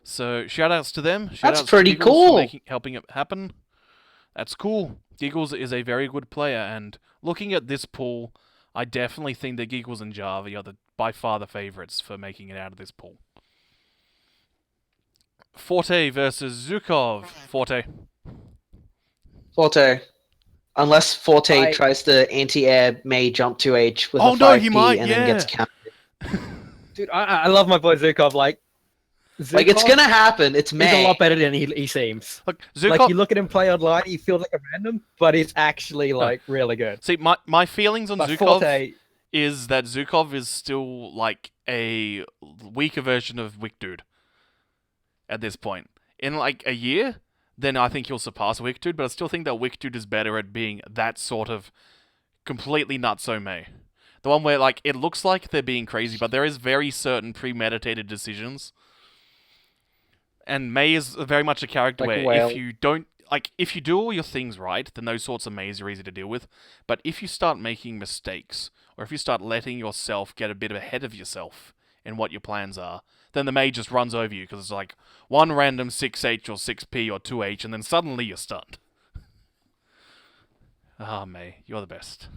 So shoutouts to them. Shoutouts That's to pretty Giggles for cool. helping it happen. That's cool. Giggles is a very good player, and looking at this pool, I definitely think that Giggles and Javi are by far the favourites for making it out of this pool. Forte versus Zukov. Forte. Forte. Unless Forte I- tries to anti-air May jump 2H with Oh, a 5P no, he might, and yeah. then gets countered. Dude, I love my boy Zukov. Like It's gonna happen. It's He's May. a lot better than he seems. Look, Like, Zukov... you look at him play online, he feels like a random, but he's actually, like, really good. See, my feelings on But Zukov Forte, is that Zukov is still, like, a weaker version of Wick Dude at this point. In, like, a year, then I think he'll surpass Wick Dude, but I still think that Wick Dude is better at being that sort of completely nutso May. The one where, like, it looks like they're being crazy, but there is very certain premeditated decisions. And May is very much a character Like a where whale. if you don't, like, if you do all your things right, then those sorts of Mays are easy to deal with. But if you start making mistakes, or if you start letting yourself get a bit ahead of yourself in what your plans are, then the May just runs over you, because it's like one random 6H or 6P or 2H, and then suddenly you're stunned. Ah, May, you're the best.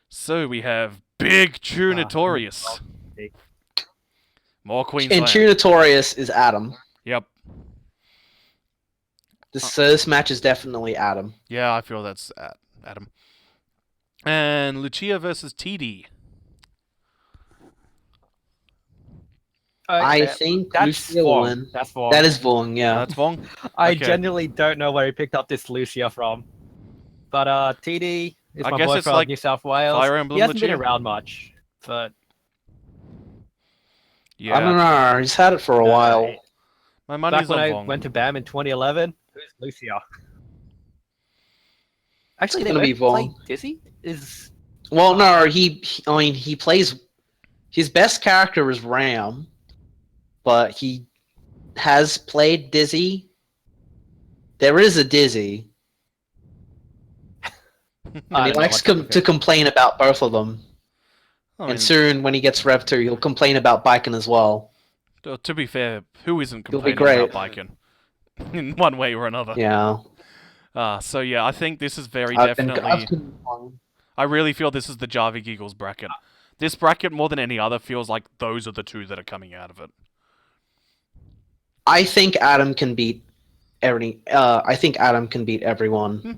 So we have Big Tunatorius. More And Queensland. Tunatorius is Adam. Yep. This match is definitely Adam. Yeah, I feel that's Adam. And Lucia versus TD. I think that's Lucia will Vong. win. That's Vong. That is Vong, yeah. That's Vong. I okay. genuinely don't know where he picked up this Lucia from. But TD is I my guess boy it's from like New South Wales. Fire Emblem He hasn't been Lucia? around much, but Yeah. I don't know. He's had it for a while. My back money's when on I Vong. went to BAM in 2011, who's Lucia? Actually, they gonna be both play Vong. Dizzy? Is Well, no, he plays. His best character is Ram, but he has played Dizzy. There is a Dizzy, I and he don't know likes what to to complain about both of them. I mean, And soon, when he gets Rev 2, he'll complain about biking as well. to be fair, who isn't You'll be complaining about great. biking? In one way or another. Yeah. So yeah, I think this is very I've been definitely... I really feel this is the Javi Giggles bracket. This bracket, more than any other, feels like those are the two that are coming out of it. I think Adam can beat everyone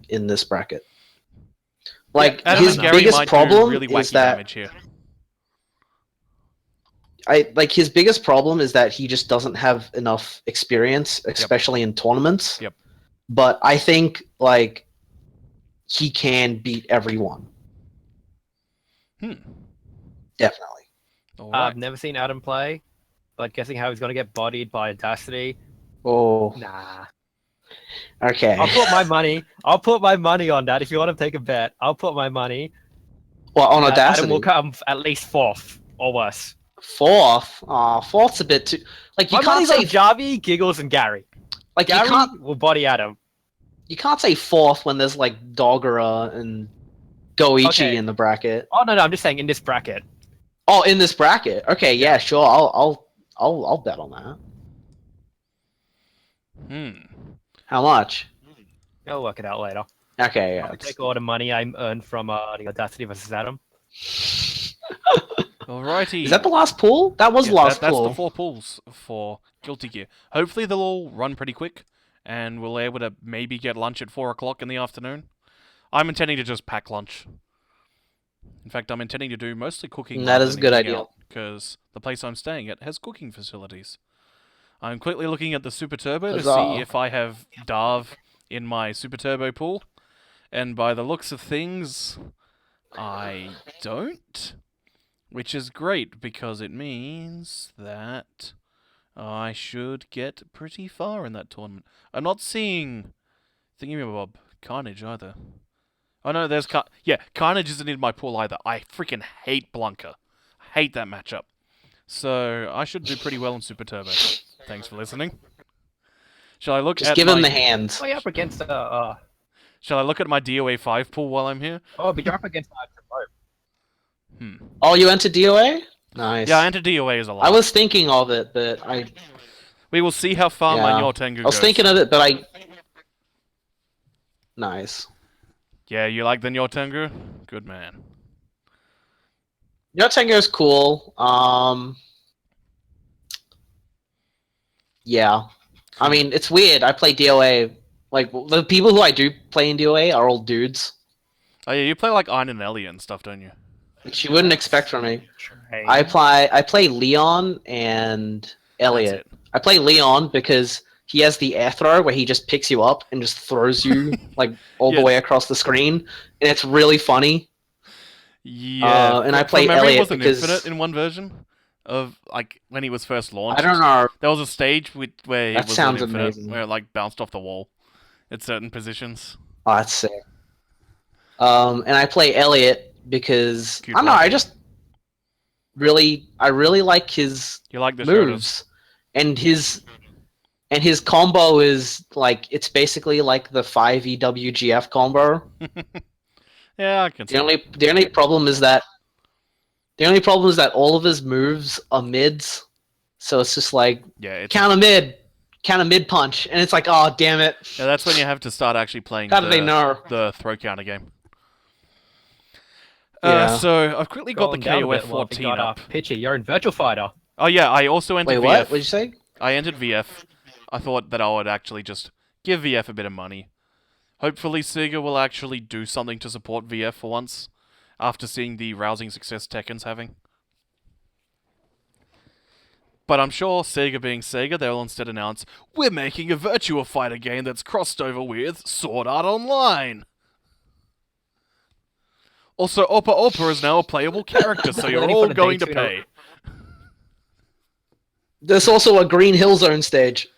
in this bracket. Like Yeah, Adam his and Gary biggest might do problem really is wacky that damage here. his biggest problem is that he just doesn't have enough experience, especially in tournaments. Yep. But I think like he can beat everyone. Definitely. All right. I've never seen Adam play, but guessing how he's going to get bodied by Audacity. Oh. Nah. Okay. I'll put my money. I'll put my money on that. If you want to take a bet, I'll put my money. Well, on That Audacity. Adam will come at least fourth or worse. Fourth. Fourth's a bit too. Like you My can't money's say on Javi, Giggles, and Gary. like Gary you can't will body Adam. you can't say fourth when there's like Dogura and Goichi Okay. in the bracket. Oh no, I'm just saying in this bracket. Oh, in this bracket. Okay, yeah, sure. I'll bet on that. How much? I'll work it out later. Okay, yeah. I'll take all the money I earned from the Audacity versus Adam. Alrighty. Is that the last pool? That was the last that's pool. the 4 pools for Guilty Gear. Hopefully they'll all run pretty quick, and we'll be able to maybe get lunch at 4 o'clock in the afternoon. I'm intending to just pack lunch. In fact, I'm intending to do mostly cooking. That is a good idea. Because the place I'm staying at has cooking facilities. I'm quickly looking at the Super Turbo to Huzzah. see if I have Darv in my Super Turbo pool. And by the looks of things, I don't. Which is great, because it means that I should get pretty far in that tournament. I'm not seeing Thingamabob Carnage either. Oh no, there's Carnage isn't in my pool either. I freaking hate Blanca. Hate that matchup. So I should do pretty well in Super Turbo. Thanks for listening. Shall I look Just at give him the hands. Oh, you're up against Shall I look at my DOA 5 pool while I'm here? Oh, but you're up against Oh, you entered DOA? Nice. Yeah, I entered DOA as a lot. I was thinking of it, but We will see how far my Nyortengu goes. I was thinking of it, but Nice. Yeah, you like the Nyortengu? Good man. Nyortengu is cool. Yeah. I mean, it's weird. I play DOA. Like, the people who I do play in DOA are all dudes. Oh yeah, you play like Ein and Elliot and stuff, don't you? Which you wouldn't expect from me. I play Leon and Elliot. I play Leon because he has the air throw where he just picks you up and just throws you like all the way across the screen, and it's really funny. Yeah, and I play Elliot wasn't because Infinite in one version of like when he was first launched. I don't know. There was a stage where he That was sounds Infinite, amazing. where it like bounced off the wall at certain positions. Oh, that's sick. And I play Elliot because I don't know. I just really like his the moves, and his combo is like it's basically like the 5 EWGF combo. Yeah, I can see. The only problem is that all of his moves are mids, so it's just like counter mid punch, and it's like, oh damn it. Yeah, that's when you have to start actually playing. How do they know the throw counter game? Yeah. So I've quickly got the KOF 14 up. Pichy, you're in Virtual Fighter. Oh yeah, I also entered VF. Wait, what? What did you say? I entered VF. I thought that I would actually just give VF a bit of money. Hopefully Sega will actually do something to support VF for once, after seeing the rousing success Tekken's having. But I'm sure, Sega being Sega, they'll instead announce, we're making a Virtua Fighter game that's crossed over with Sword Art Online! Also, Oppa Oppa is now a playable character, so you're all going to pay. There's also a Green Hill Zone stage.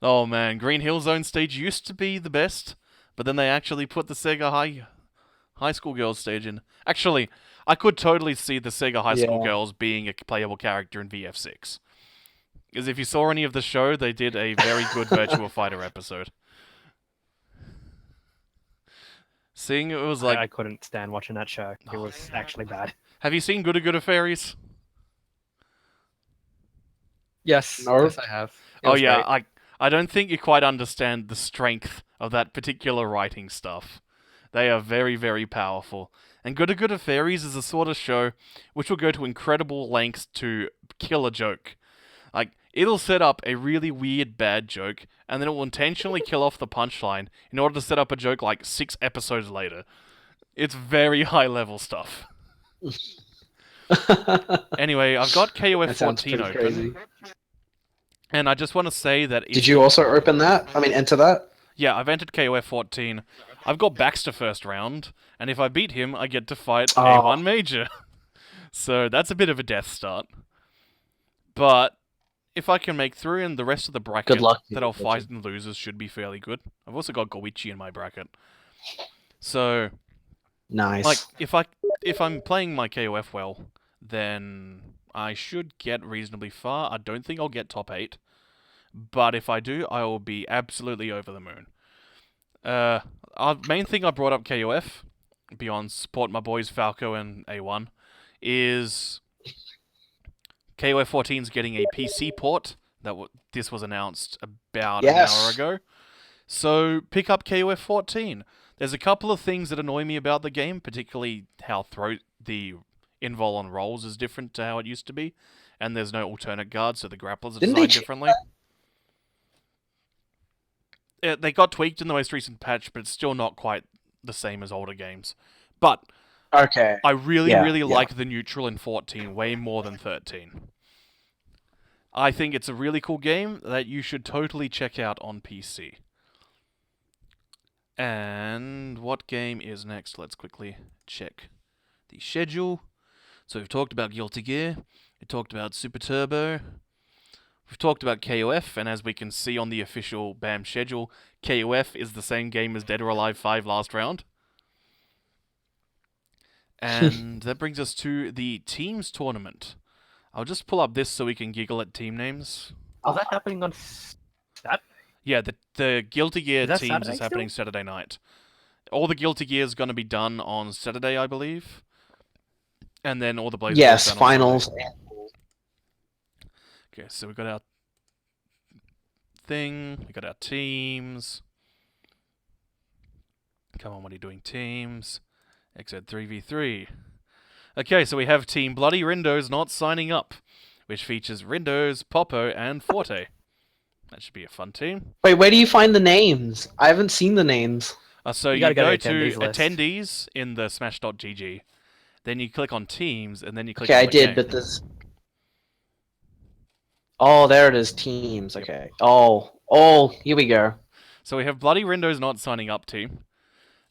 Oh man, Green Hill Zone stage used to be the best, but then they actually put the Sega High School Girls stage in. Actually, I could totally see the Sega High School Girls being a playable character in VF6. Because if you saw any of the show, they did a very good Virtua Fighter episode. Seeing it was like... I couldn't stand watching that show. It was actually bad. Have you seen Good Good Fairies? Yes, No. yes I have. Oh yeah, I don't think you quite understand the strength of that particular writing stuff. They are very, very powerful. And Good Good Fairies is the sort of show which will go to incredible lengths to kill a joke. Like, it'll set up a really weird bad joke, and then it will intentionally kill off the punchline in order to set up a joke like 6 episodes later. It's very high-level stuff. Anyway, I've got KOF 14 open. Crazy. And I just want to say that... Did you also open that? I mean, enter that? Yeah, I've entered KOF 14. I've got Baxter first round, and if I beat him, I get to fight A1 Major. So that's a bit of a death start. But if I can make through, and the rest of the bracket Good luck. that I'll fight in losers should be fairly good. I've also got Goichi in my bracket. So, Nice. like, if I'm playing my KOF well, then I should get reasonably far. I don't think I'll get top 8. But if I do, I will be absolutely over the moon. Our main thing I brought up KOF, beyond support my boys Falco and A1, is KOF 14's getting a PC port. This was announced about an hour ago. So pick up KOF 14. There's a couple of things that annoy me about the game, particularly how the invol on rolls is different to how it used to be, and there's no alternate guard, so the grapplers are designed differently. They got tweaked in the most recent patch, but it's still not quite the same as older games. But I really like the neutral in 14 way more than 13. I think it's a really cool game that you should totally check out on PC. And what game is next? Let's quickly check the schedule. So we've talked about Guilty Gear, we talked about Super Turbo, we've talked about KOF, and as we can see on the official BAM schedule, KOF is the same game as Dead or Alive 5 last round. And that brings us to the Teams Tournament. I'll just pull up this so we can giggle at team names. Oh, that happening on Saturday? Yeah, the Guilty Gear Teams Saturday is happening Saturday night. All the Guilty Gear is going to be done on Saturday, I believe. And then all the Blaze. Yes, finals. Okay, so we got our thing. We got our teams. Come on, what are you doing? Teams. Exit 3v3. Okay, so we have Team Bloody Rindo's not signing up, which features Rindo's, Popo, and Forte. That should be a fun team. Wait, where do you find the names? I haven't seen the names. So you go to attendees in the smash.gg. Then you click on teams, and then you click on Okay, I did, game. but this... Oh, there it is, teams. Okay. Oh, here we go. So we have Bloody Rindo's not signing up team,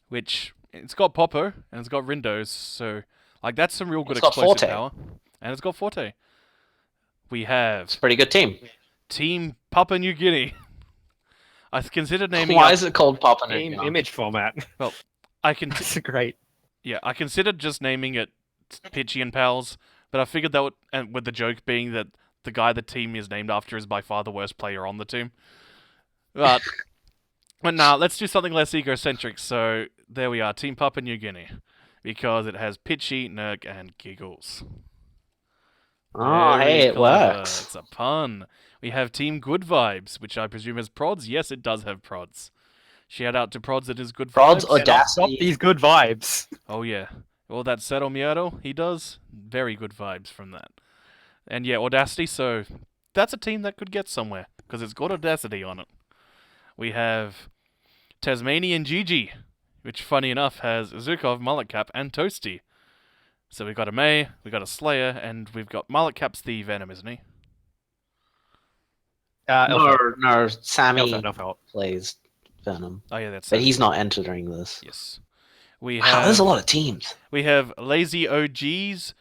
which it's got Popo and it's got Rindo's, so like that's some real good explosive power. And it's got Forte. We have It's a pretty good team. Team Papua New Guinea. I considered naming Why is it called Papua New Game Guinea? image format. Well, I can It's great. Yeah, I considered just naming it Pichy and Pals, but I figured that would, and with the joke being that the guy the team is named after is by far the worst player on the team. But nah, let's do something less egocentric. So there we are, Team Papua New Guinea, because it has Pichy, Nurk, and Giggles. Oh, Very hey, it clever. works. It's a pun. We have Team Good Vibes, which I presume has prods. Yes, it does have prods. Shout out to prods that is good Prods vibes. Audacity. Stop these good vibes. Oh yeah. All that Settle Miedo he does, very good vibes from that. And yeah, Audacity, so that's a team that could get somewhere, because it's got Audacity on it. We have Tasmanian Gigi, which funny enough has Zukov, Mulletcap, and Toasty. So we've got a May, we've got a Slayer, and we've got Mulletcap's the Venom, isn't he? No, Sammy No. plays Venom. Oh yeah, that's But he's not entering this. Yes. We Wow, have there's a lot of teams. We have Lazy OGs,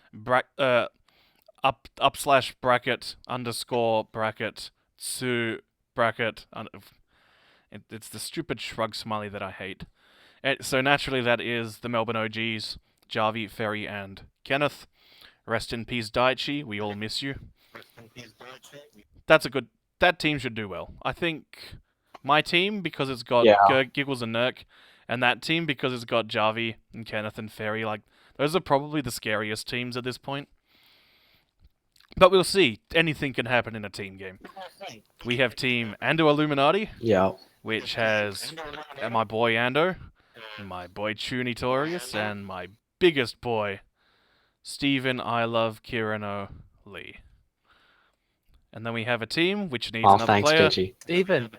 up/bracket underscore bracket Tsu bracket. It's the stupid shrug smiley that I hate. So naturally that is the Melbourne OGs, Javi, Ferry, and Kenneth. Rest in peace, Daichi. We all miss you. That team should do well. I think my team, because it's got Giggles and Nurk, and that team, because it's got Javi and Kenneth and Ferry, like, those are probably the scariest teams at this point. But we'll see. Anything can happen in a team game. We have Team Ando Illuminati, which has my boy Ando, and my boy Chunitorius, and my biggest boy, Stephen I Love Kirano Lee. And then we have a team which needs another player. Pidgey. Steven.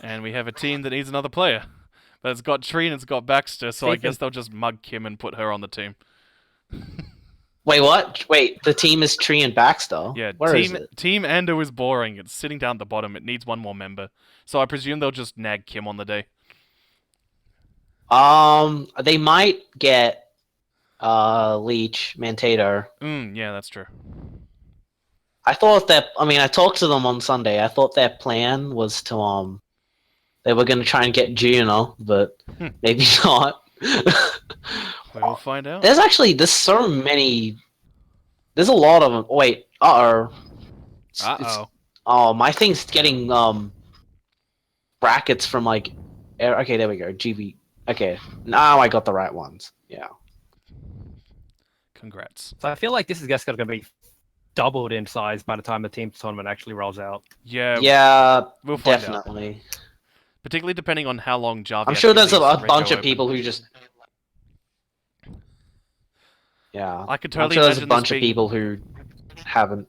And we have a team that needs another player. But it's got Tree and it's got Baxter, so I guess they'll just mug Kim and put her on the team. Wait, what? Wait, the team is Tree and Baxter? Yeah, Where is it? Team Ando is boring. It's sitting down at the bottom. It needs one more member. So I presume they'll just nag Kim on the day. They might get Leech, Mantato. Yeah, that's true. I thought that. I mean, I talked to them on Sunday. I thought their plan was to they were going to try and get Juno, but maybe not. We'll find out. There's so many. There's a lot of them. Wait. Oh, my thing's getting brackets from like. Okay, there we go. GB. Okay, now I got the right ones. Yeah. Congrats. So I feel like this is just going to be doubled in size by the time the team tournament actually rolls out. Yeah. Yeah. We'll find out. Definitely. Particularly depending on how long Javi. I'm sure there's a actually leaves bunch Ringo of people open. who just. Yeah. I could totally I'm sure there's a imagine bunch this of being- people who haven't.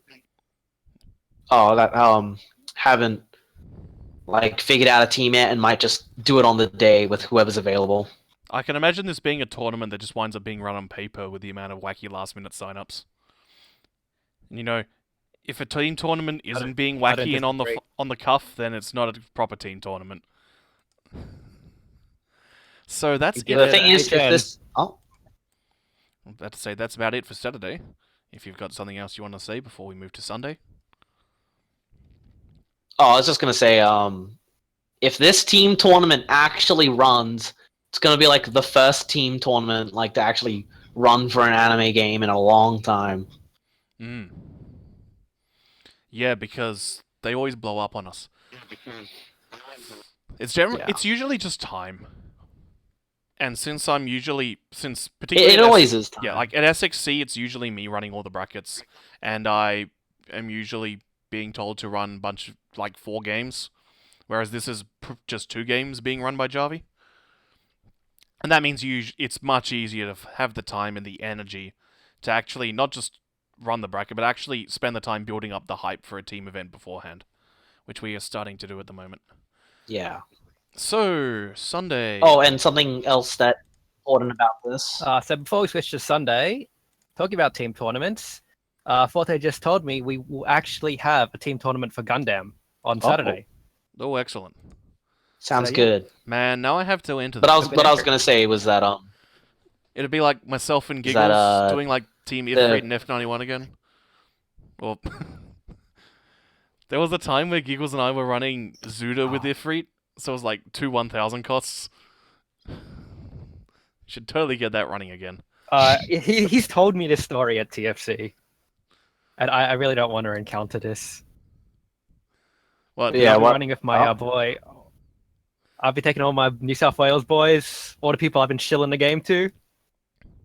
Oh, that haven't like figured out a team yet and might just do it on the day with whoever's available. I can imagine this being a tournament that just winds up being run on paper with the amount of wacky last-minute signups. You know, if a team tournament isn't being I don't wacky and disagree. on the cuff, then it's not a proper team tournament. So that's it. The thing is, if again- this. Oh, I'm about to say that's about it for Saturday. If you've got something else you want to say before we move to Sunday. I was just gonna say, if this team tournament actually runs, it's gonna be like the first team tournament like to actually run for an anime game in a long time. Mm. Yeah, because they always blow up on us. It's usually just time. And since particularly It always is time. yeah, like at SXC, it's usually me running all the brackets, and I am usually being told to run a bunch of like 4 games, whereas this is just 2 games being run by Javi. And that means it's much easier to have the time and the energy to actually not just run the bracket, but actually spend the time building up the hype for a team event beforehand, which we are starting to do at the moment. Yeah. So, Sunday. Oh, and something else that's important about this. So before we switch to Sunday, talking about team tournaments, Forte just told me we will actually have a team tournament for Gundam on Saturday. Oh, excellent. Sounds so, yeah. good. Man, now I have to enter But this. I was gonna say was that It'd be like myself and Is Giggles that, doing like Team Ifrit and F91 again. Well, there was a time where Giggles and I were running Zuda with Ifrit, so it was like 2 1,000 costs. Should totally get that running again. He's told me this story at TFC, and I really don't want to encounter this. What? Yeah, I'll be what- running with my boy. I'll be taking all my New South Wales boys, all the people I've been shilling the game to.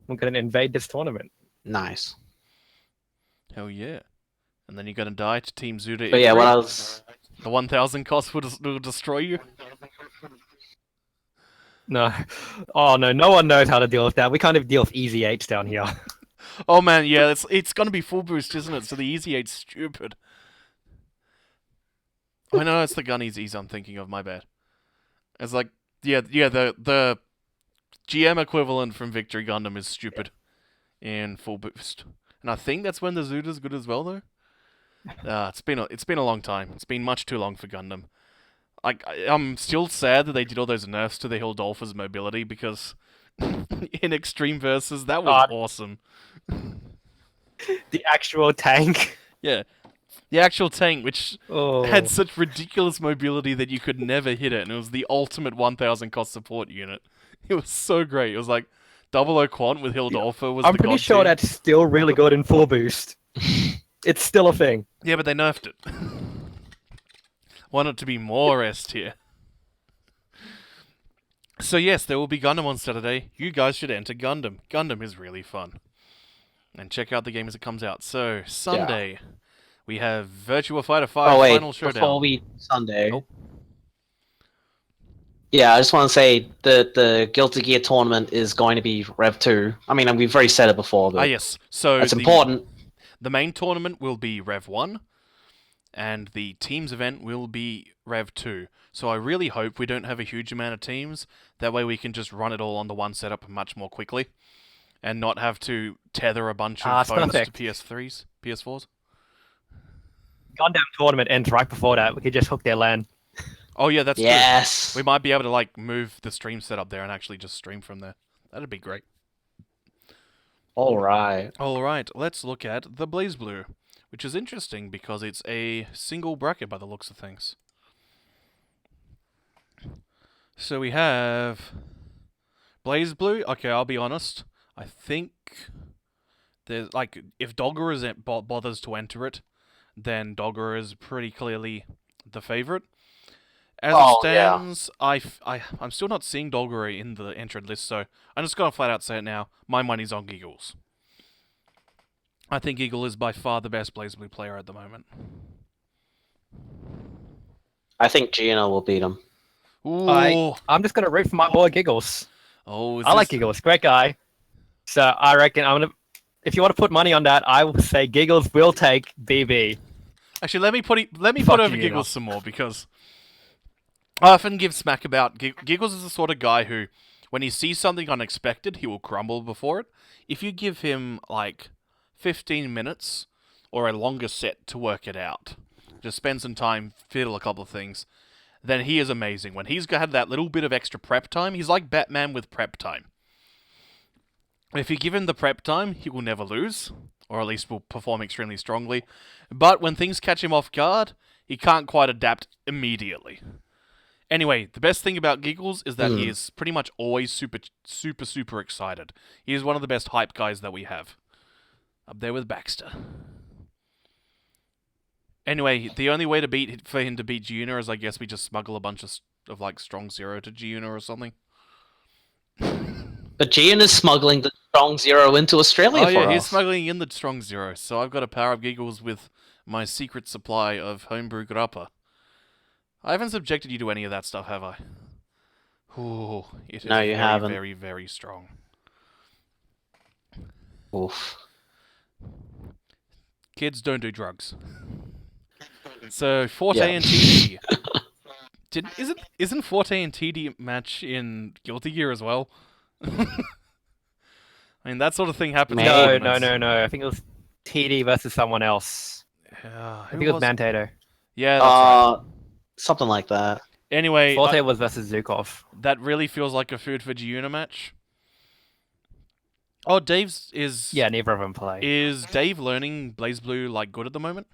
I'm going to invade this tournament. nice. Hell yeah. And then you're gonna die to Team Zuda. But yeah, what Ifrit. I was The 1,000 costs will destroy you. No. Oh, no. No one knows how to deal with that. We can't even deal with easy 8s down here. Oh man, yeah, it's gonna be full boost, isn't it? So the easy 8's stupid. I know it's the gunnies ease I'm thinking of, my bad. It's like, yeah, the GM equivalent from Victory Gundam is stupid in full boost. And I think that's when the Zuda's good as well, though. It's been a long time. It's been much too long for Gundam. I'm still sad that they did all those nerfs to the Hildolph's mobility, because in Extreme Versus, that was awesome. The actual tank. Yeah. The actual tank, which Oh. had such ridiculous mobility that you could never hit it, and it was the ultimate 1,000 cost support unit. It was so great. It was like Double O Quant with Hildolpho was I'm the pretty god sure tier. that's still really good in full boost. It's still a thing. Yeah, but they nerfed it. Want it to be more S tier. So yes, there will be Gundam on Saturday. You guys should enter Gundam. Gundam is really fun. And check out the game as it comes out. So, Sunday, we have Virtua Fighter 5 Oh wait, Final Showdown. before we Sunday. Oh. Yeah, I just want to say that the Guilty Gear tournament is going to be Rev 2. I mean, we've already said it before, but Yes. So it's important. The main tournament will be Rev 1, and the teams event will be Rev 2. So I really hope we don't have a huge amount of teams. That way we can just run it all on the one setup much more quickly, and not have to tether a bunch of it's phones to perfect. PS3s, PS4s. Gundam tournament ends right before that. We could just hook their LAN. Oh yeah, that's true. Yes. We might be able to like move the stream setup there and actually just stream from there. That'd be great. All right. All right, let's look at the BlazBlue. which is interesting because it's a single bracket by the looks of things. So we have Blaze Blue. Okay, I'll be honest. I think there's like if Dogger bothers to enter it, then Dogger is pretty clearly the favorite. As it stands, I'm still not seeing Dogger in the entered list, so I'm just gonna flat out say it now. My money's on Giggles. I think Giggle is by far the best Blaze Blue player at the moment. I think Gina will beat him. Ooh. I'm just gonna root for my boy Giggles. Oh, I like Giggles, great guy. So I reckon if you want to put money on that, I will say Giggles will take BB. Actually, let me put over Giggles some more because I often give smack about Giggles is the sort of guy who, when he sees something unexpected, he will crumble before it. If you give him like 15 minutes or a longer set to work it out, just spend some time, fiddle a couple of things, then he is amazing. When he's had that little bit of extra prep time, he's like Batman with prep time. If you give him the prep time, he will never lose, or at least will perform extremely strongly. But when things catch him off guard, he can't quite adapt immediately. Anyway, the best thing about Giggles is that he is pretty much always super excited. He is one of the best hype guys that we have. Up there with Baxter. Anyway, the only way for him to beat Giuna is, I guess, we just smuggle a bunch of like strong zero to Giuna or something. But Giuna is smuggling the strong zero into Australia for us. He's smuggling in the strong zero, so I've got to power up Giggles with my secret supply of homebrew grappa. I haven't subjected you to any of that stuff, have I? Ooh, it is No, you haven't. Very, very strong. Oof. Kids don't do drugs. So Forte and TD. Isn't Forte and TD match in Guilty Gear as well? I mean, that sort of thing happens. No. I I think it was TD versus someone else. I think it was Mantato. Yeah, that's right. Something like that. Anyway, Forte was versus Zukov. That really feels like a food for Giuna match. Oh, Dave's is... Yeah, neither of them play. Is Dave learning Blaze Blue, like, good at the moment?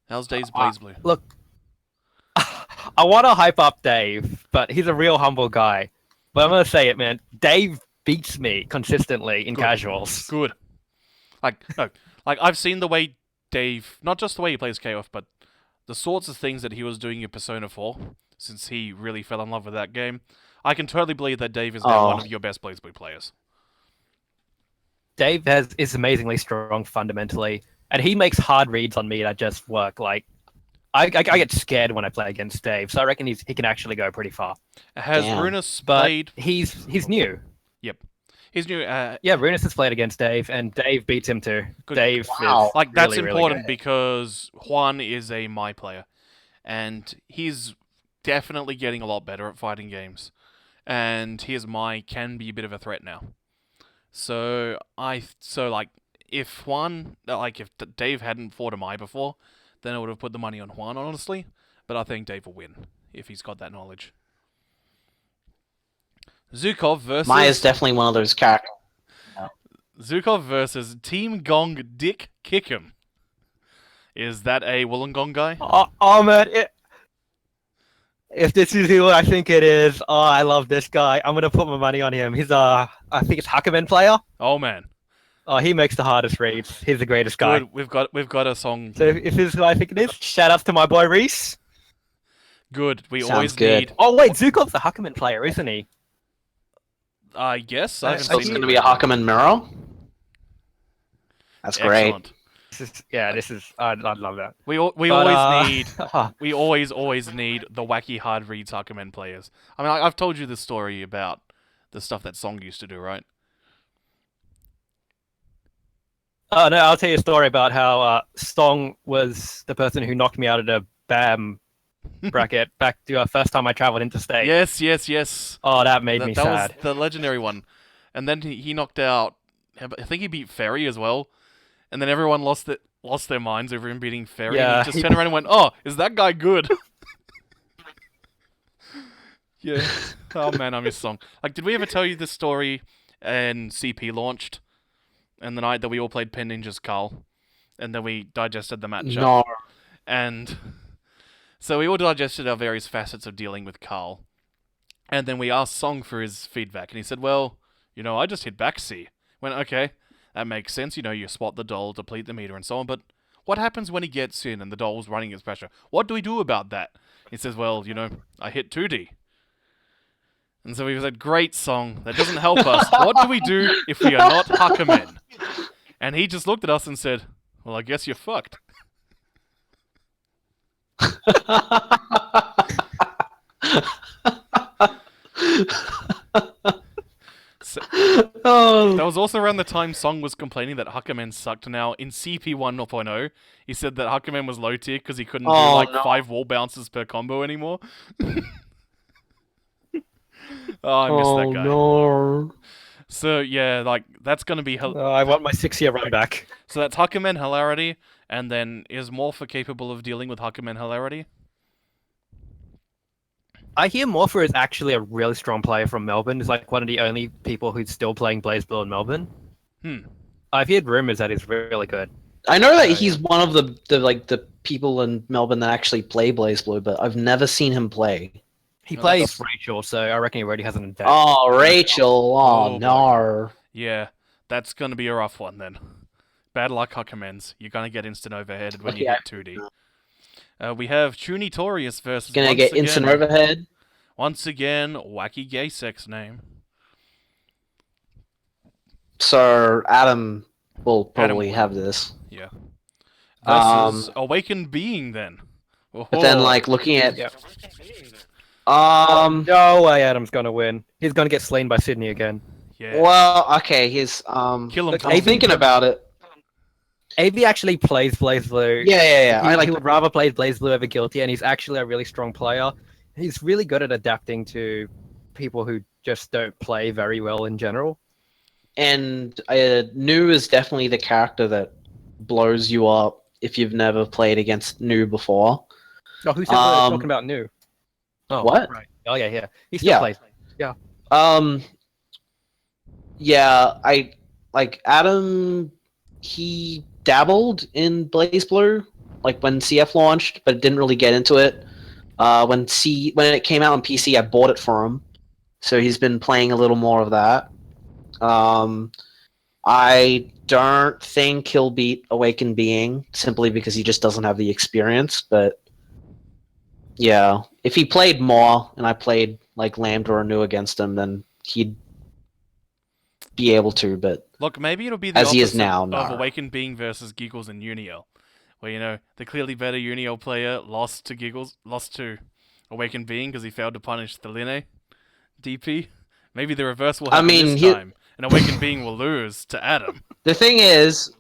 How's Dave's Blaze Blue? Look, I want to hype up Dave, but he's a real humble guy. But I'm going to say it, man. Dave beats me consistently in casuals. Good. I've seen the way Dave... Not just the way he plays KOF, but the sorts of things that he was doing in Persona 4, since he really fell in love with that game. I can totally believe that Dave is now one of your best Blaze Blue players. Dave is amazingly strong fundamentally, and he makes hard reads on me that just work. Like, I get scared when I play against Dave, so I reckon he can actually go pretty far. Has Runus played... He's new. Yep. He's new. Yeah, Runus has played against Dave, and Dave beats him too. Good. Dave is that's really, important really because Juan is a my player, and he's definitely getting a lot better at fighting games. And his my can be a bit of a threat now. So if Dave hadn't fought a Mai before, then I would have put the money on Juan, honestly. But I think Dave will win if he's got that knowledge. Zukov versus... Mai is definitely one of those characters. No. Zukov versus Team Gong Dick Kickham. Is that a Wollongong guy? Oh man, if this is who I think it is, I love this guy. I'm gonna put my money on him. He's I think it's Huckerman player. Oh man. Oh, he makes the hardest reads. He's the greatest guy. Good. We've got a song. So if this is who I think it is, shout outs to my boy Reese. Good. We Sounds always good. need... Oh wait, Zukov's the Huckerman player, isn't he? I guess. So it's going to be a Huckerman Miro? That's great. Excellent. I love that. We always need we always need the wacky hard read Huckerman players. I mean, I've told you the story about the stuff that Song used to do, right? Oh no, I'll tell you a story about how Song was the person who knocked me out of the BAM bracket back to our first time I traveled interstate. Yes. Oh, that made me sad. That was the legendary one. And then he knocked out... I think he beat Ferry as well. And then everyone lost their minds over him beating Ferry. Yeah, and he just turned around and went, "Oh, is that guy good?" Yeah. Oh man, I miss Song. Like, did we ever tell you this story? And CP launched, and the night that we all played Pen Ninja's Carl, and then we digested the matchup. No. And so we all digested our various facets of dealing with Carl. And then we asked Song for his feedback, and he said, well, I just hit back C. Went, okay, that makes sense. You swap the doll, deplete the meter, and so on, but what happens when he gets in and the doll's running his pressure? What do we do about that? He says, well, I hit 2D. And so we said, great Song, that doesn't help us. What do we do if we are not Hakumen? And he just looked at us and said, well, I guess you're fucked. That was also around the time Song was complaining that Hakumen sucked. Now, in CP 1.0, he said that Hakumen was low tier because he couldn't do 5 wall bounces per combo anymore. I miss that guy. No. So, yeah, that's going to be... I want my 6-year run back. So that's Hakumen hilarity, and then is Morpher capable of dealing with Hakumen hilarity? I hear Morpher is actually a really strong player from Melbourne. He's like one of the only people who's still playing BlazBlue in Melbourne. I've heard rumors that he's really good. I know that he's one of the people in Melbourne that actually play BlazBlue, but I've never seen him play. He plays Rachel, so I reckon he already has an attack. Oh, Rachel! Oh, Oh, no. Yeah, that's going to be a rough one then. Bad luck, Hakumens. You're going to get instant overheaded when you hit 2D. We have Chunitorius versus... Gonna get instant overhead. Once again, wacky gay sex name. So, Adam will probably have this. Yeah. Versus Awakened Being then. But then, looking at... Yeah. No way Adam's gonna win. He's gonna get slain by Sydney again. Yeah. Well, okay, he's... Kill him. I'm thinking about it. AV actually plays BlazBlue. Yeah. He would rather play BlazBlue over Guilty, and he's actually a really strong player. He's really good at adapting to people who just don't play very well in general. And Nu is definitely the character that blows you up if you've never played against Nu before. Oh, who said we're talking about Nu? Oh, what? Right. Oh, yeah. He still plays. Yeah. Yeah, Adam, he dabbled in BlazBlue, when CF launched, but didn't really get into it. When it came out on PC, I bought it for him, so he's been playing a little more of that. I don't think he'll beat Awakened Being, simply because he just doesn't have the experience, but yeah, if he played more, and I played, Lambda or Nu against him, then he'd be able to, but... Look, maybe it'll be the as he is opposite now, of Awakened Being versus Giggles and Uniel, where, the clearly better Uniel player lost to Awakened Being because he failed to punish the Linne DP. Maybe the reverse will happen this time, and Awakened Being will lose to Adam. The thing is...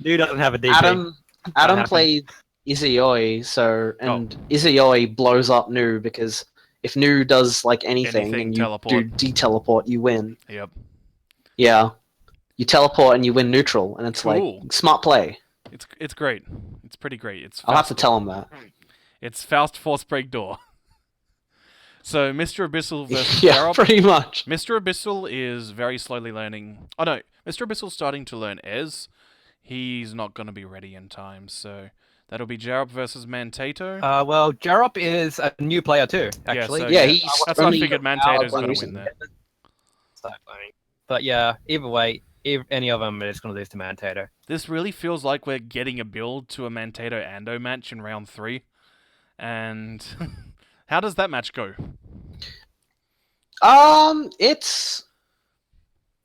Nu doesn't have a DP. Adam played Izayoi, Izayoi blows up Nu, because if Nu does, anything and you do de-teleport, you win. Yep. Yeah. You teleport and you win neutral, and it's smart play. It's great. It's pretty great. I'll have to tell him that. It's Faust Force Break Door. So, Mr. Abyssal versus yeah, Garop. Pretty much. Mr. Abyssal is very slowly learning... Oh, no. Mr. Abyssal's starting to learn Ez. He's not going to be ready in time, so... That'll be Jarop versus Mantato. Well, Jarop is a new player too, actually. That's why I figured Mantato's going to win there. But yeah, either way, any of them is going to lose to Mantato. This really feels like we're getting a build to a Mantato-Ando match in round 3. And how does that match go? It's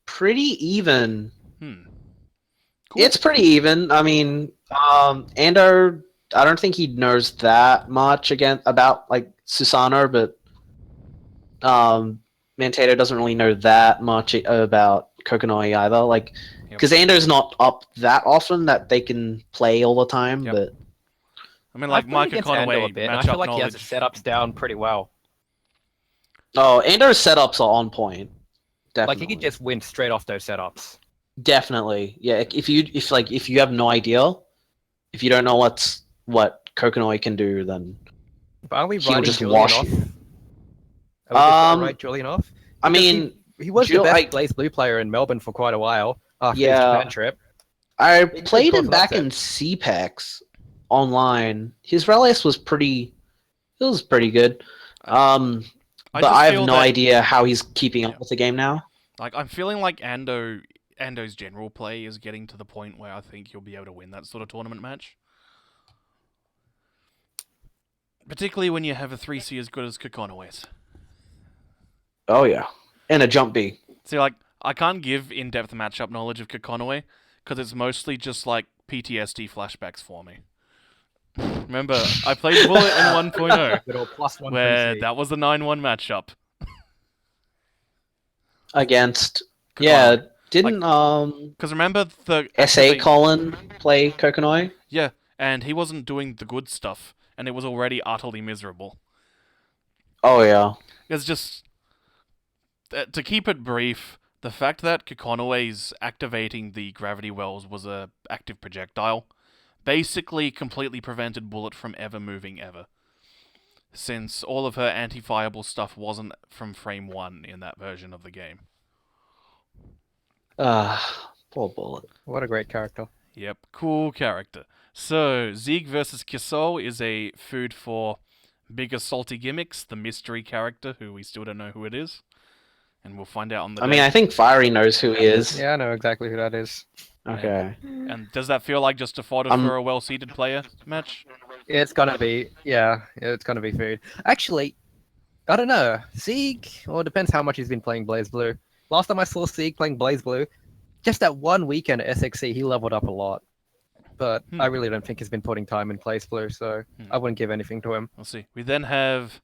pretty even. Cool. It's pretty even. I mean, Ando, I don't think he knows that much about Susano, but Mantato doesn't really know that much about Kokonoi either. Because Ando's not up that often that they can play all the time. Yep. But I mean, Mike Conway, I feel like he has the setups down pretty well. Oh, Ando's setups are on point. Definitely. He could just win straight off those setups. Definitely, yeah. If you have no idea, if you don't know what Kokonoi can do, then but are we he'll just Julian wash off? you. Are we right Julian off? I mean, he was the best BlazBlue player in Melbourne for quite a while. after his Yeah. Japan trip. I He played caused him an back upset. in CPEX online. His relics was pretty. It was pretty good. I But just I have feel no that- idea how he's keeping up Yeah. with the game now. Like, I'm feeling like Ando's general play is getting to the point where I think you'll be able to win that sort of tournament match. Particularly when you have a 3C as good as Kokonoe's. Oh yeah, and a jump B. See, like, I can't give in-depth matchup knowledge of Kokonoe, because it's mostly just, like, PTSD flashbacks for me. Remember, I played Bullet in 1.0, Good old +1 where 3C. that was a 9-1 matchup. Against Kokonoe. yeah, didn't Because remember the... SA Colin play Kokonoi? Yeah, and he wasn't doing the good stuff, and it was already utterly miserable. Oh yeah. It's just... to keep it brief, the fact that Kokonoe's activating the gravity wells was a active projectile basically completely prevented Bullet from ever moving ever. Since all of her anti-fireball stuff wasn't from frame 1 in that version of the game. Poor Bullet. What a great character. Yep, cool character. So, Zeke versus Kisol is a food for bigger salty gimmicks, the mystery character, who we still don't know who it is. And we'll find out on the I day. mean, I think Fiery knows who he is. Yeah, I know exactly who that is. Okay. And does that feel like just a fodder for a well-seeded player match? It's gonna be, yeah, it's gonna be food. Actually, I don't know. Zeke, well, it depends how much he's been playing Blaze Blue. Last time I saw Zeke playing Blaze Blue, just that one weekend at SXC, he leveled up a lot. But I really don't think he's been putting time in Blaze Blue, so I wouldn't give anything to him. We'll see. We then have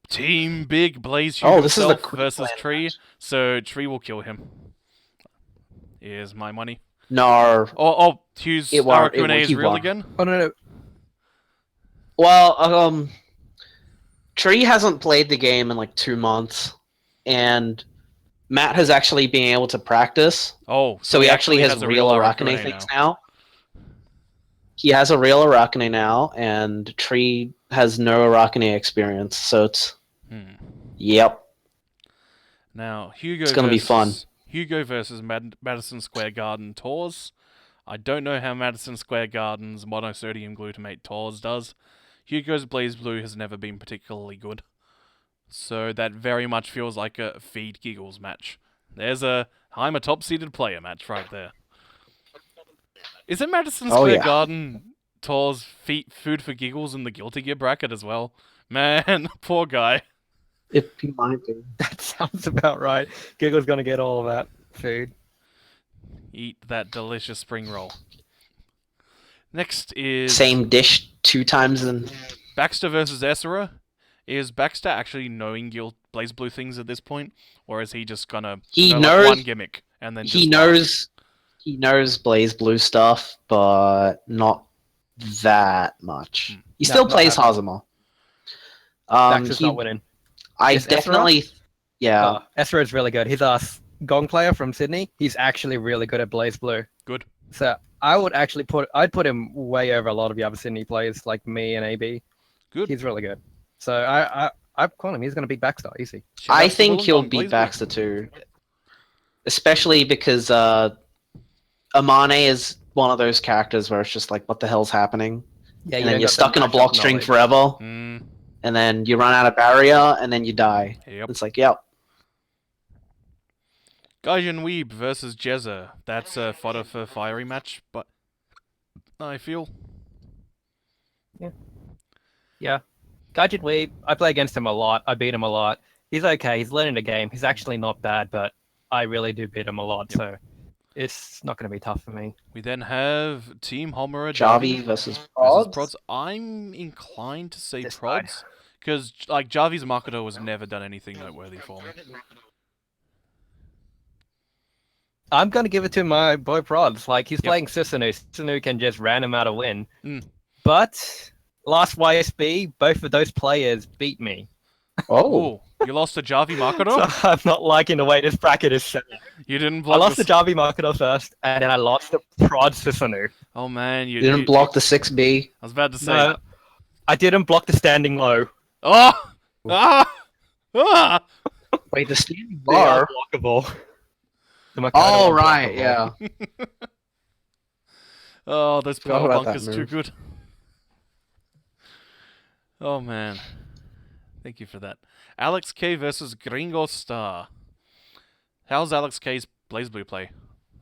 Team Big Blaze Oh, this is the himself versus Queensland Tree. match. So Tree will kill him. Here's my money. No. Oh, Hughes It won- Arakune is he real won. again? Oh, no. Well, Tree hasn't played the game in like 2 months, and Matt has actually been able to practice. Oh, So he actually has a real Arakune things now. He has a real Arakune now, and Tree has no Arakune experience, so it's... Yep. Now, Hugo It's gonna be fun. Hugo versus Madison Square Garden Tours. I don't know how Madison Square Garden's monosodium glutamate Tours does. Hugo's Blaze Blue has never been particularly good. So that very much feels like a feed giggles match. There's a I'm a top-seeded player match right there. Is it Madison Square Garden Tours food for giggles in the Guilty Gear bracket as well? Man, poor guy. If he might be. That sounds about right. Giggle's gonna get all of that food. Eat that delicious spring roll. Next is... Same dish 2 times in... Baxter versus Essera. Is Baxter actually knowing Blaze Blue things at this point? Or is he just gonna know like one gimmick and then just He knows Blaze Blue stuff, but not that much. He still plays Hazama. Baxter's not winning. I Is definitely... Yeah. Essera is really good. He's a Gong player from Sydney. He's actually really good at Blaze Blue. Good. So I would actually I'd put him way over a lot of the other Sydney players like me and AB. Good. He's really good. So I'm calling him. He's going to beat Baxter easy. I think he'll beat Baxter too. Especially because Amane is one of those characters where it's just like, what the hell's happening? Yeah, and then you're stuck in a block string forever. And then you run out of barrier, and then you die. Yep. It's like, yep. Gaijin Weeb versus Jezza. That's a fodder for fiery match, but I feel. Yeah. Gaijin Weeb, I play against him a lot. I beat him a lot. He's okay. He's learning the game. He's actually not bad, but I really do beat him a lot, so it's not going to be tough for me. We then have Team Homura Javi versus Prods. I'm inclined to say Prods, because like Javi's Makoto has never done anything noteworthy for me. I'm going to give it to my boy Prods. Like, he's playing Susanoo. Susanoo can just random out a win. But last YSB, both of those players beat me. Oh, you lost to Javi Makoto? So I'm not liking the way this bracket is set. You didn't block I lost to Javi Makoto first, and then I lost to Prod Susanoo. Oh man, you didn't block the 6B. I was about to say. No, I didn't block the standing low. Oh! Ah! Ah! Wait, the standing They are bar? blockable. The Makoto Oh right, unblockable. yeah. Oh, those Forgot power about that bunkers too move. good. Oh man. Thank you for that. Alex K versus Gringo Star. How's Alex K's BlazBlue play?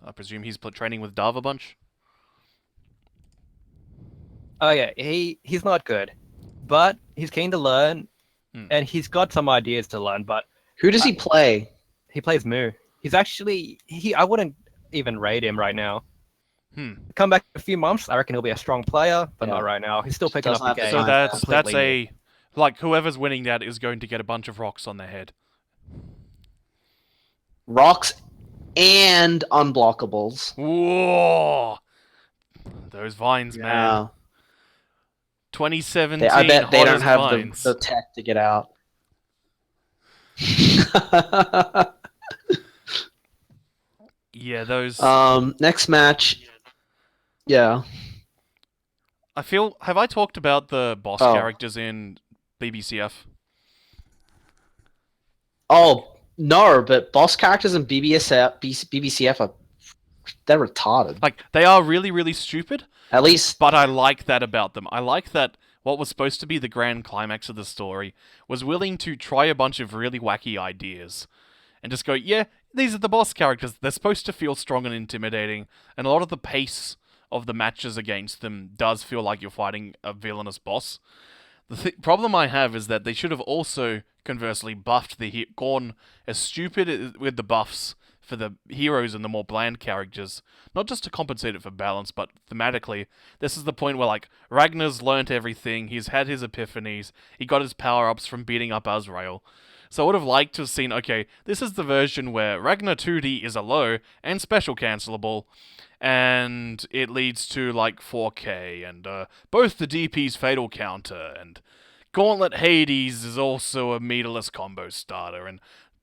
I presume he's training with Dav a bunch? Oh yeah, he's not good, but he's keen to learn, and he's got some ideas to learn. But Who does he play? he plays Moo. He's actually I wouldn't even rate him right now. Come back in a few months, I reckon he'll be a strong player, but not right now. He's still picking up Doesn't the have the game. So time. that's completely. like whoever's winning that is going to get a bunch of rocks on their head. Rocks and unblockables. Whoa! Those vines, man. 2017 I bet they don't hottest have vines. the tech to get out. Yeah, those. Next match. Yeah. Have I talked about the boss characters in BBCF? Oh no, but boss characters in BBCF are they're retarded. Like, they are really, really stupid. At least, but I like that about them. I like that what was supposed to be the grand climax of the story was willing to try a bunch of really wacky ideas and just go, yeah, these are the boss characters. They're supposed to feel strong and intimidating, and a lot of the pace of the matches against them does feel like you're fighting a villainous boss. The problem I have is that they should have also, conversely, buffed gone as stupid with the buffs for the heroes and the more bland characters, not just to compensate it for balance, but thematically. This is the point where, like, Ragnar's learnt everything, he's had his epiphanies, he got his power-ups from beating up Azrael. So I would have liked to have seen, okay, this is the version where Ragnar 2D is a low and special cancelable, and it leads to, like, 4K, and both the DP's fatal counter, and Gauntlet Hades is also a meterless combo starter, and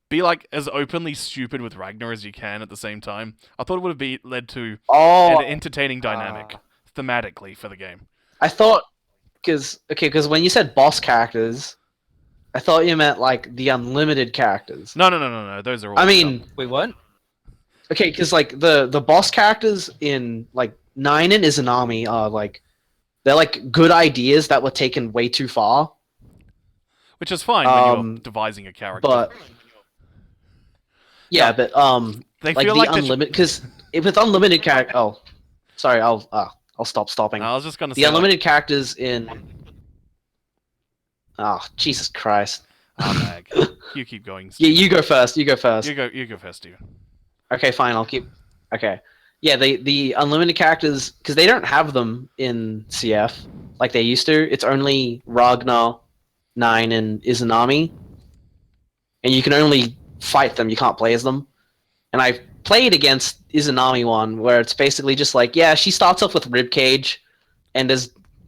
be like as openly stupid with Ragnar as you can at the same time. I thought it would have led to an entertaining dynamic thematically for the game. I thought because when you said boss characters, I thought you meant like the unlimited characters. No. Those are all. I mean, wait, what? Okay, because like the boss characters in like Nine and Izanami are like they're like good ideas that were taken way too far. Which is fine when you're devising a character. But yeah, but they like feel the like unlimited because with unlimited character. Oh, sorry, I'll stop stopping. I was just gonna say the unlimited characters in. Oh, Jesus Christ! Mag. You keep going. Yeah, you go first. You go first. You go first, Steven. Okay, fine. I'll keep. Okay. Yeah, the unlimited characters because they don't have them in CF like they used to. It's only Ragnar, Nine, and Izanami, and you can only fight them. You can't play as them. And I played against Izanami one where it's basically just like, yeah, she starts off with ribcage, and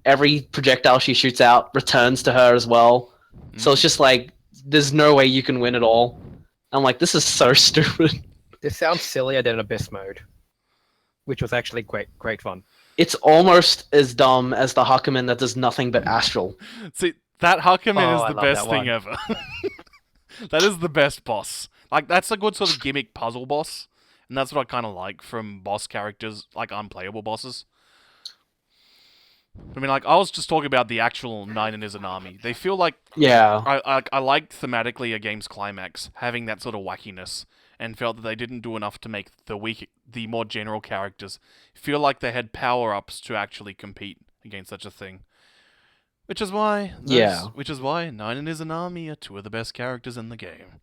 every projectile she shoots out returns to her as well. So it's just like there's no way you can win at all. I'm like, this is so stupid. This sounds sillier than Abyss mode, which was actually great fun. It's almost as dumb as the Huckerman that does nothing but astral. See, that Huckerman is the I best love that thing ever. That is the best boss. Like, that's a good sort of gimmick puzzle boss, and that's what I kind of like from boss characters, like unplayable bosses. I mean, like, I was just talking about the actual Nine and Izanami. They feel like... Yeah. I like thematically a game's climax, having that sort of wackiness, and felt that they didn't do enough to make the more general characters feel like they had power-ups to actually compete against such a thing. Which is why Nine and Izanami are two of the best characters in the game.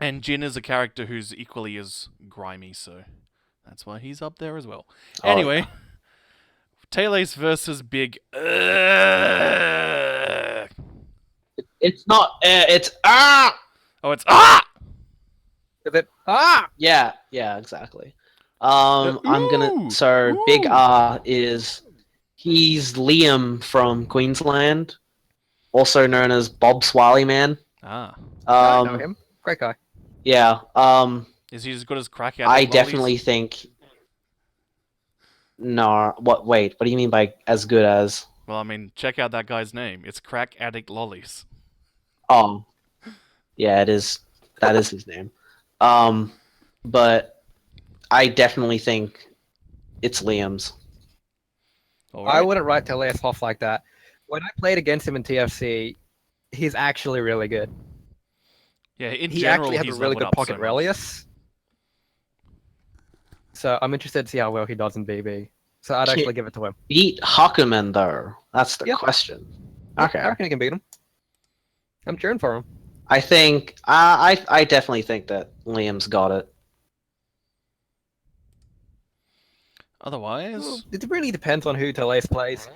And Jin is a character who's equally as grimy, so that's why he's up there as well. Anyway, Teles versus Big. It's not. It's ah. Oh, it's ah. Is it ah? Yeah, exactly. I'm gonna. So Big R is he's Liam from Queensland, also known as Bob Swiley Man. Ah. I know him. Great guy. Yeah. Is he as good as Crack? I definitely think. No. What? Wait. What do you mean by as good as? Well, I mean, check out that guy's name. It's Crack Addict Lollies. Oh. Yeah, it is. That is his name. but I definitely think it's Liam's. All I right. wouldn't write Teleas off like that. When I played against him in TFC, he's actually really good. Yeah, in He general, actually has a he's really leveled good up pocket so much. Relius. So I'm interested to see how well he does in BB. So I'd actually give it to him. Beat Hakumen though. That's the Yep. question. Yep, Okay. I reckon he can beat him. I'm cheering for him. I think I definitely think that Liam's got it. Otherwise, Well, it really depends on who Teleas plays.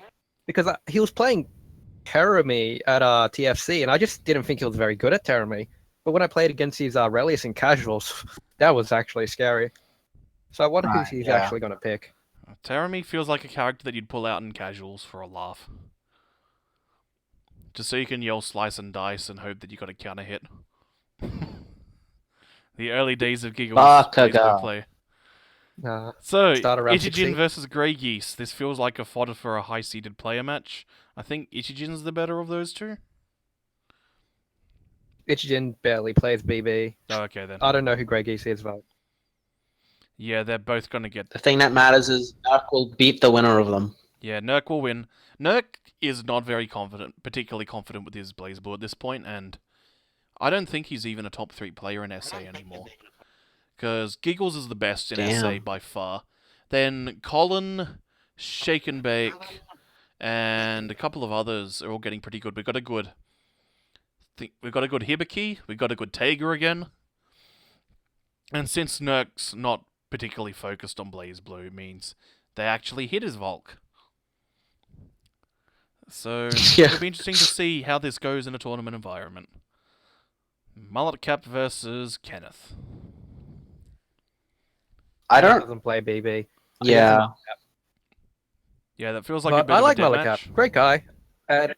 Because he was playing Terami at TFC, and I just didn't think he was very good at Terami. But when I played against his Relius in casuals, that was actually scary. So I wonder who he's Yeah. actually going to pick. Terami feels like a character that you'd pull out in casuals for a laugh. Just so you can yell slice and dice and hope that you got a counter hit. The early days of Giggles Bakaga. play. Start So, around Ichijin 16. versus Grey Geese. This feels like a fodder for a high-seeded player match. I think Ichijin's the better of those two. Ichijin barely plays BB. Oh, okay then. I don't know who Grey Geese is, though. Yeah, they're both gonna get... The thing that matters is Narc will beat the winner of them. Yeah, Nurk will win. Nurk is not very confident, particularly confident with his BlazBlue at this point, and I don't think he's even a top 3 player in SA anymore. Because Giggles is the best in SA by far. Then Colin, Shake and Bake, and a couple of others are all getting pretty good. We've got a good Hibiki, we've got a good Tager again. And since Nurk's not particularly focused on BlazBlue, it means they actually hit his Volk. So it'll be interesting to see how this goes in a tournament environment. Mullet Cap versus Kenneth. I He don't. doesn't play BB. Yeah. Yeah, that feels like a bit I of like a dead Malakap. match. Great guy. And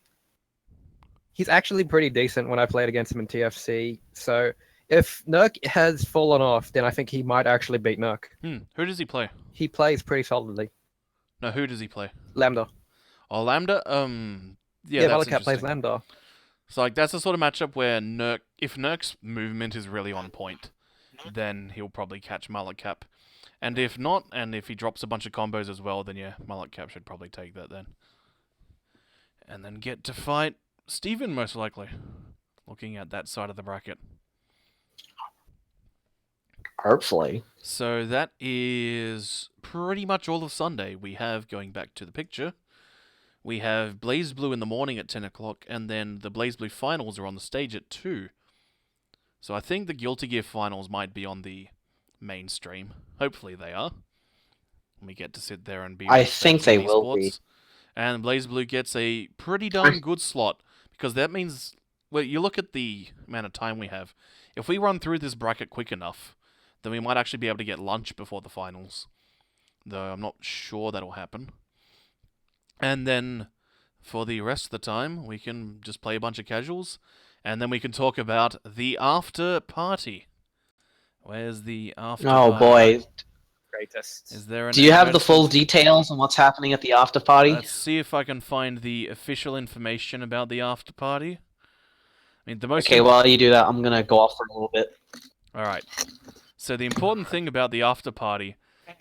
he's actually pretty decent when I played against him in TFC. So if Nurk has fallen off, then I think he might actually beat Nurk. Who does he play? He plays pretty solidly. No, who does he play? Lambda. Oh, Lambda? Yeah, that's Malakap plays interesting. Lambda. So, like, that's the sort of matchup where if Nurk's movement is really on point, then he'll probably catch Malakap. And if not, and if he drops a bunch of combos as well, then yeah, Malakap should probably take that then. And then get to fight Steven, most likely. Looking at that side of the bracket. Hopefully. So that is pretty much all of Sunday. We have, going back to the picture, we have BlazBlue in the morning at 10 o'clock, and then the BlazBlue finals are on the stage at 2. So I think the Guilty Gear finals might be on the mainstream. Hopefully they are. We get to sit there and be... I think they will be. And BlazBlue gets a pretty darn good slot, because that means... Well, you look at the amount of time we have. If we run through this bracket quick enough, then we might actually be able to get lunch before the finals. Though I'm not sure that'll happen. And then, for the rest of the time, we can just play a bunch of casuals, and then we can talk about the after party. Where's the after party? Oh boy. Greatest. Is there an Do you have the address? full details on what's happening at the after party? Let's see if I can find the official information about the after party. I mean, the most... Okay, while you do that, I'm gonna go off for a little bit. Alright. So the important thing about the after party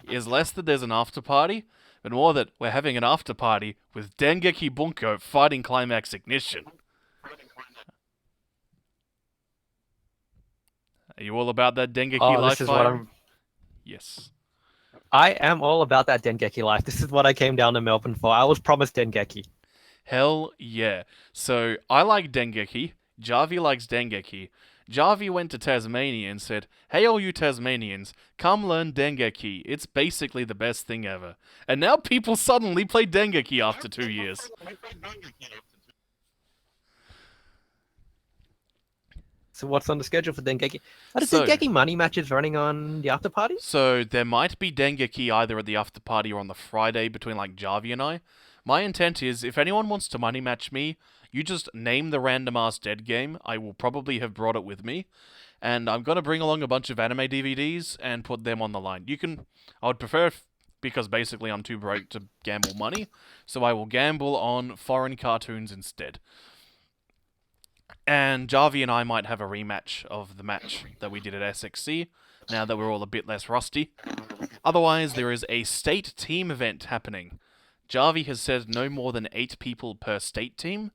is less that there's an after party, but more that we're having an after party with Dengeki Bunko Fighting Climax Ignition. Are you all about that Dengeki life This is what fire? Yes. I am all about that Dengeki life. This is what I came down to Melbourne for. I was promised Dengeki. Hell yeah. So, I like Dengeki. Javi likes Dengeki. Javi went to Tasmania and said, "Hey all you Tasmanians, come learn Dengeki. It's basically the best thing ever." And now people suddenly play Dengeki after 2 years. So what's on the schedule for Dengeki? Are the So- Dengeki money matches running on the after party? So there might be Dengeki either at the after party or on the Friday between like Javi and I. My intent is, if anyone wants to money match me, you just name the random ass dead game. I will probably have brought it with me. And I'm going to bring along a bunch of anime DVDs and put them on the line. I would prefer, because basically I'm too broke to gamble money, so I will gamble on foreign cartoons instead. And Javi and I might have a rematch of the match that we did at SXC, now that we're all a bit less rusty. Otherwise, there is a state team event happening. Javi has said no more than 8 people per state team.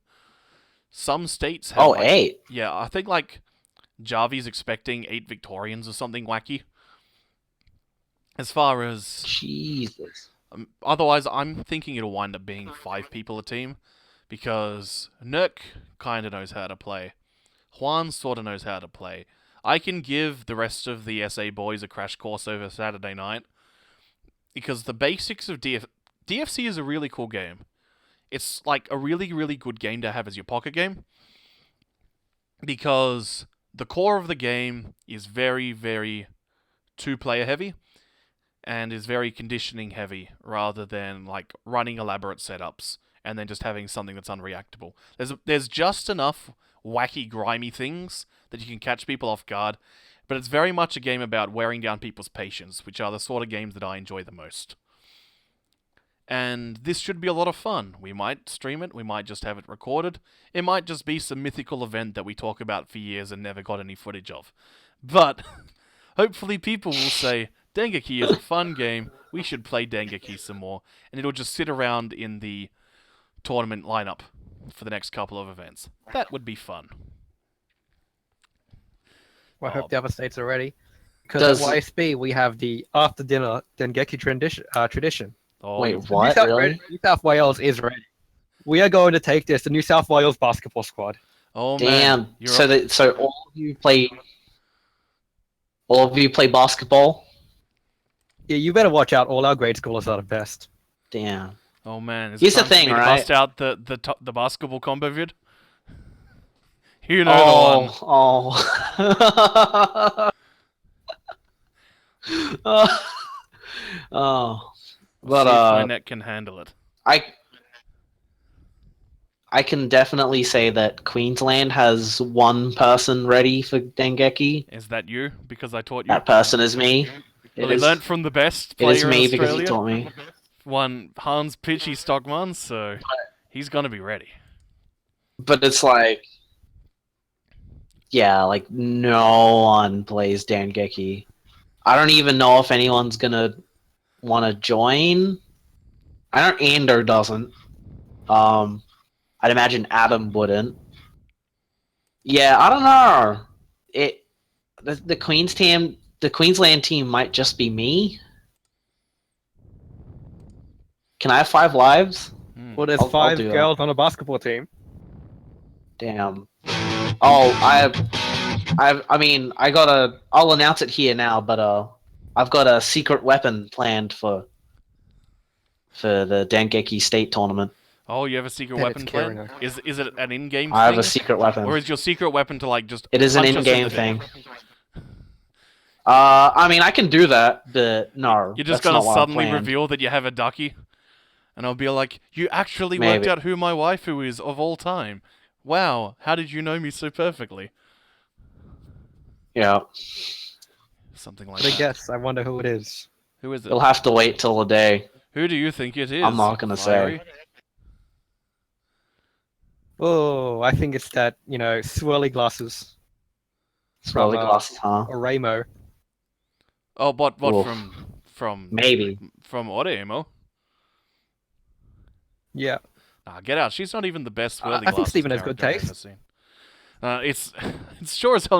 Some states have... Oh, 8? Yeah, I think, like, Javi's expecting 8 Victorians or something wacky. As far as... Jesus. Otherwise, I'm thinking it'll wind up being 5 people a team, because Nurk kind of knows how to play. Juan sort of knows how to play. I can give the rest of the SA boys a crash course over Saturday night, because the basics of DFC is a really cool game. It's like a really, really good game to have as your pocket game, because the core of the game is very, very 2-player heavy, and is very conditioning heavy, rather than like running elaborate setups and then just having something that's unreactable. There's just enough wacky, grimy things that you can catch people off guard, but it's very much a game about wearing down people's patience, which are the sort of games that I enjoy the most. And this should be a lot of fun. We might stream it, we might just have it recorded, it might just be some mythical event that we talk about for years and never got any footage of. But hopefully people will say, Dengeki is a fun game, we should play Dengeki some more, and it'll just sit around in the tournament lineup for the next couple of events. That would be fun. Well, I hope the other states are ready. Because at YSB, we have the after-dinner Dengeki tradition. Oh, Wait, what? New South Wales is ready. We are going to take this, the New South Wales basketball squad. oh Damn. man. So all of you play basketball? Yeah, you better watch out. All our grade schoolers are the best. Damn. Oh man. Is Here's it the time for thing, me to right? bust out the basketball combo vid? You know the one. Oh. But But see if my net can handle it. I can definitely say that Queensland has one person ready for Dengeki. Is that you? Because I taught you. That person is me. Well, he learnt from the best It player is me in because Australia. he taught me. One Hans Pichy Stockman, so he's gonna be ready. But it's like, yeah, like no one plays Dengeki. I don't even know if anyone's gonna want to join. I don't. Ander doesn't. I'd imagine Adam wouldn't. Yeah, I don't know. The Queensland team might just be me. Can I have 5 lives? Well, there's I'll 5 do that. girls on a basketball team. Damn. Oh, I mean, I'll announce it here now, but I've got a secret weapon planned for the Dengeki State Tournament. Oh, you have a secret Yeah, weapon it's plan? Kirina. Is it an in-game I have thing? a secret weapon. Or is your secret weapon to like just It is an punch us in in-game the thing. dick? I mean, I can do that, but no. You're just that's gonna not what I suddenly planned. reveal that you have a ducky? And I'll be like, you actually worked Maybe. out who my waifu is of all time. Wow, how did you know me so perfectly? Yeah. Something like But I that. guess I wonder who it is. Who is it? You'll have to wait till the day. Who do you think it is? I'm not gonna Fiery? say. Oh, I think it's that, swirly glasses. Swirly From, glasses, huh? Or Ramo. Oh, what Oof. from Maybe. Audio? Yeah. Ah, get out. She's not even the best swirly I think glasses Steven has good character I've ever taste. seen. It's sure as hell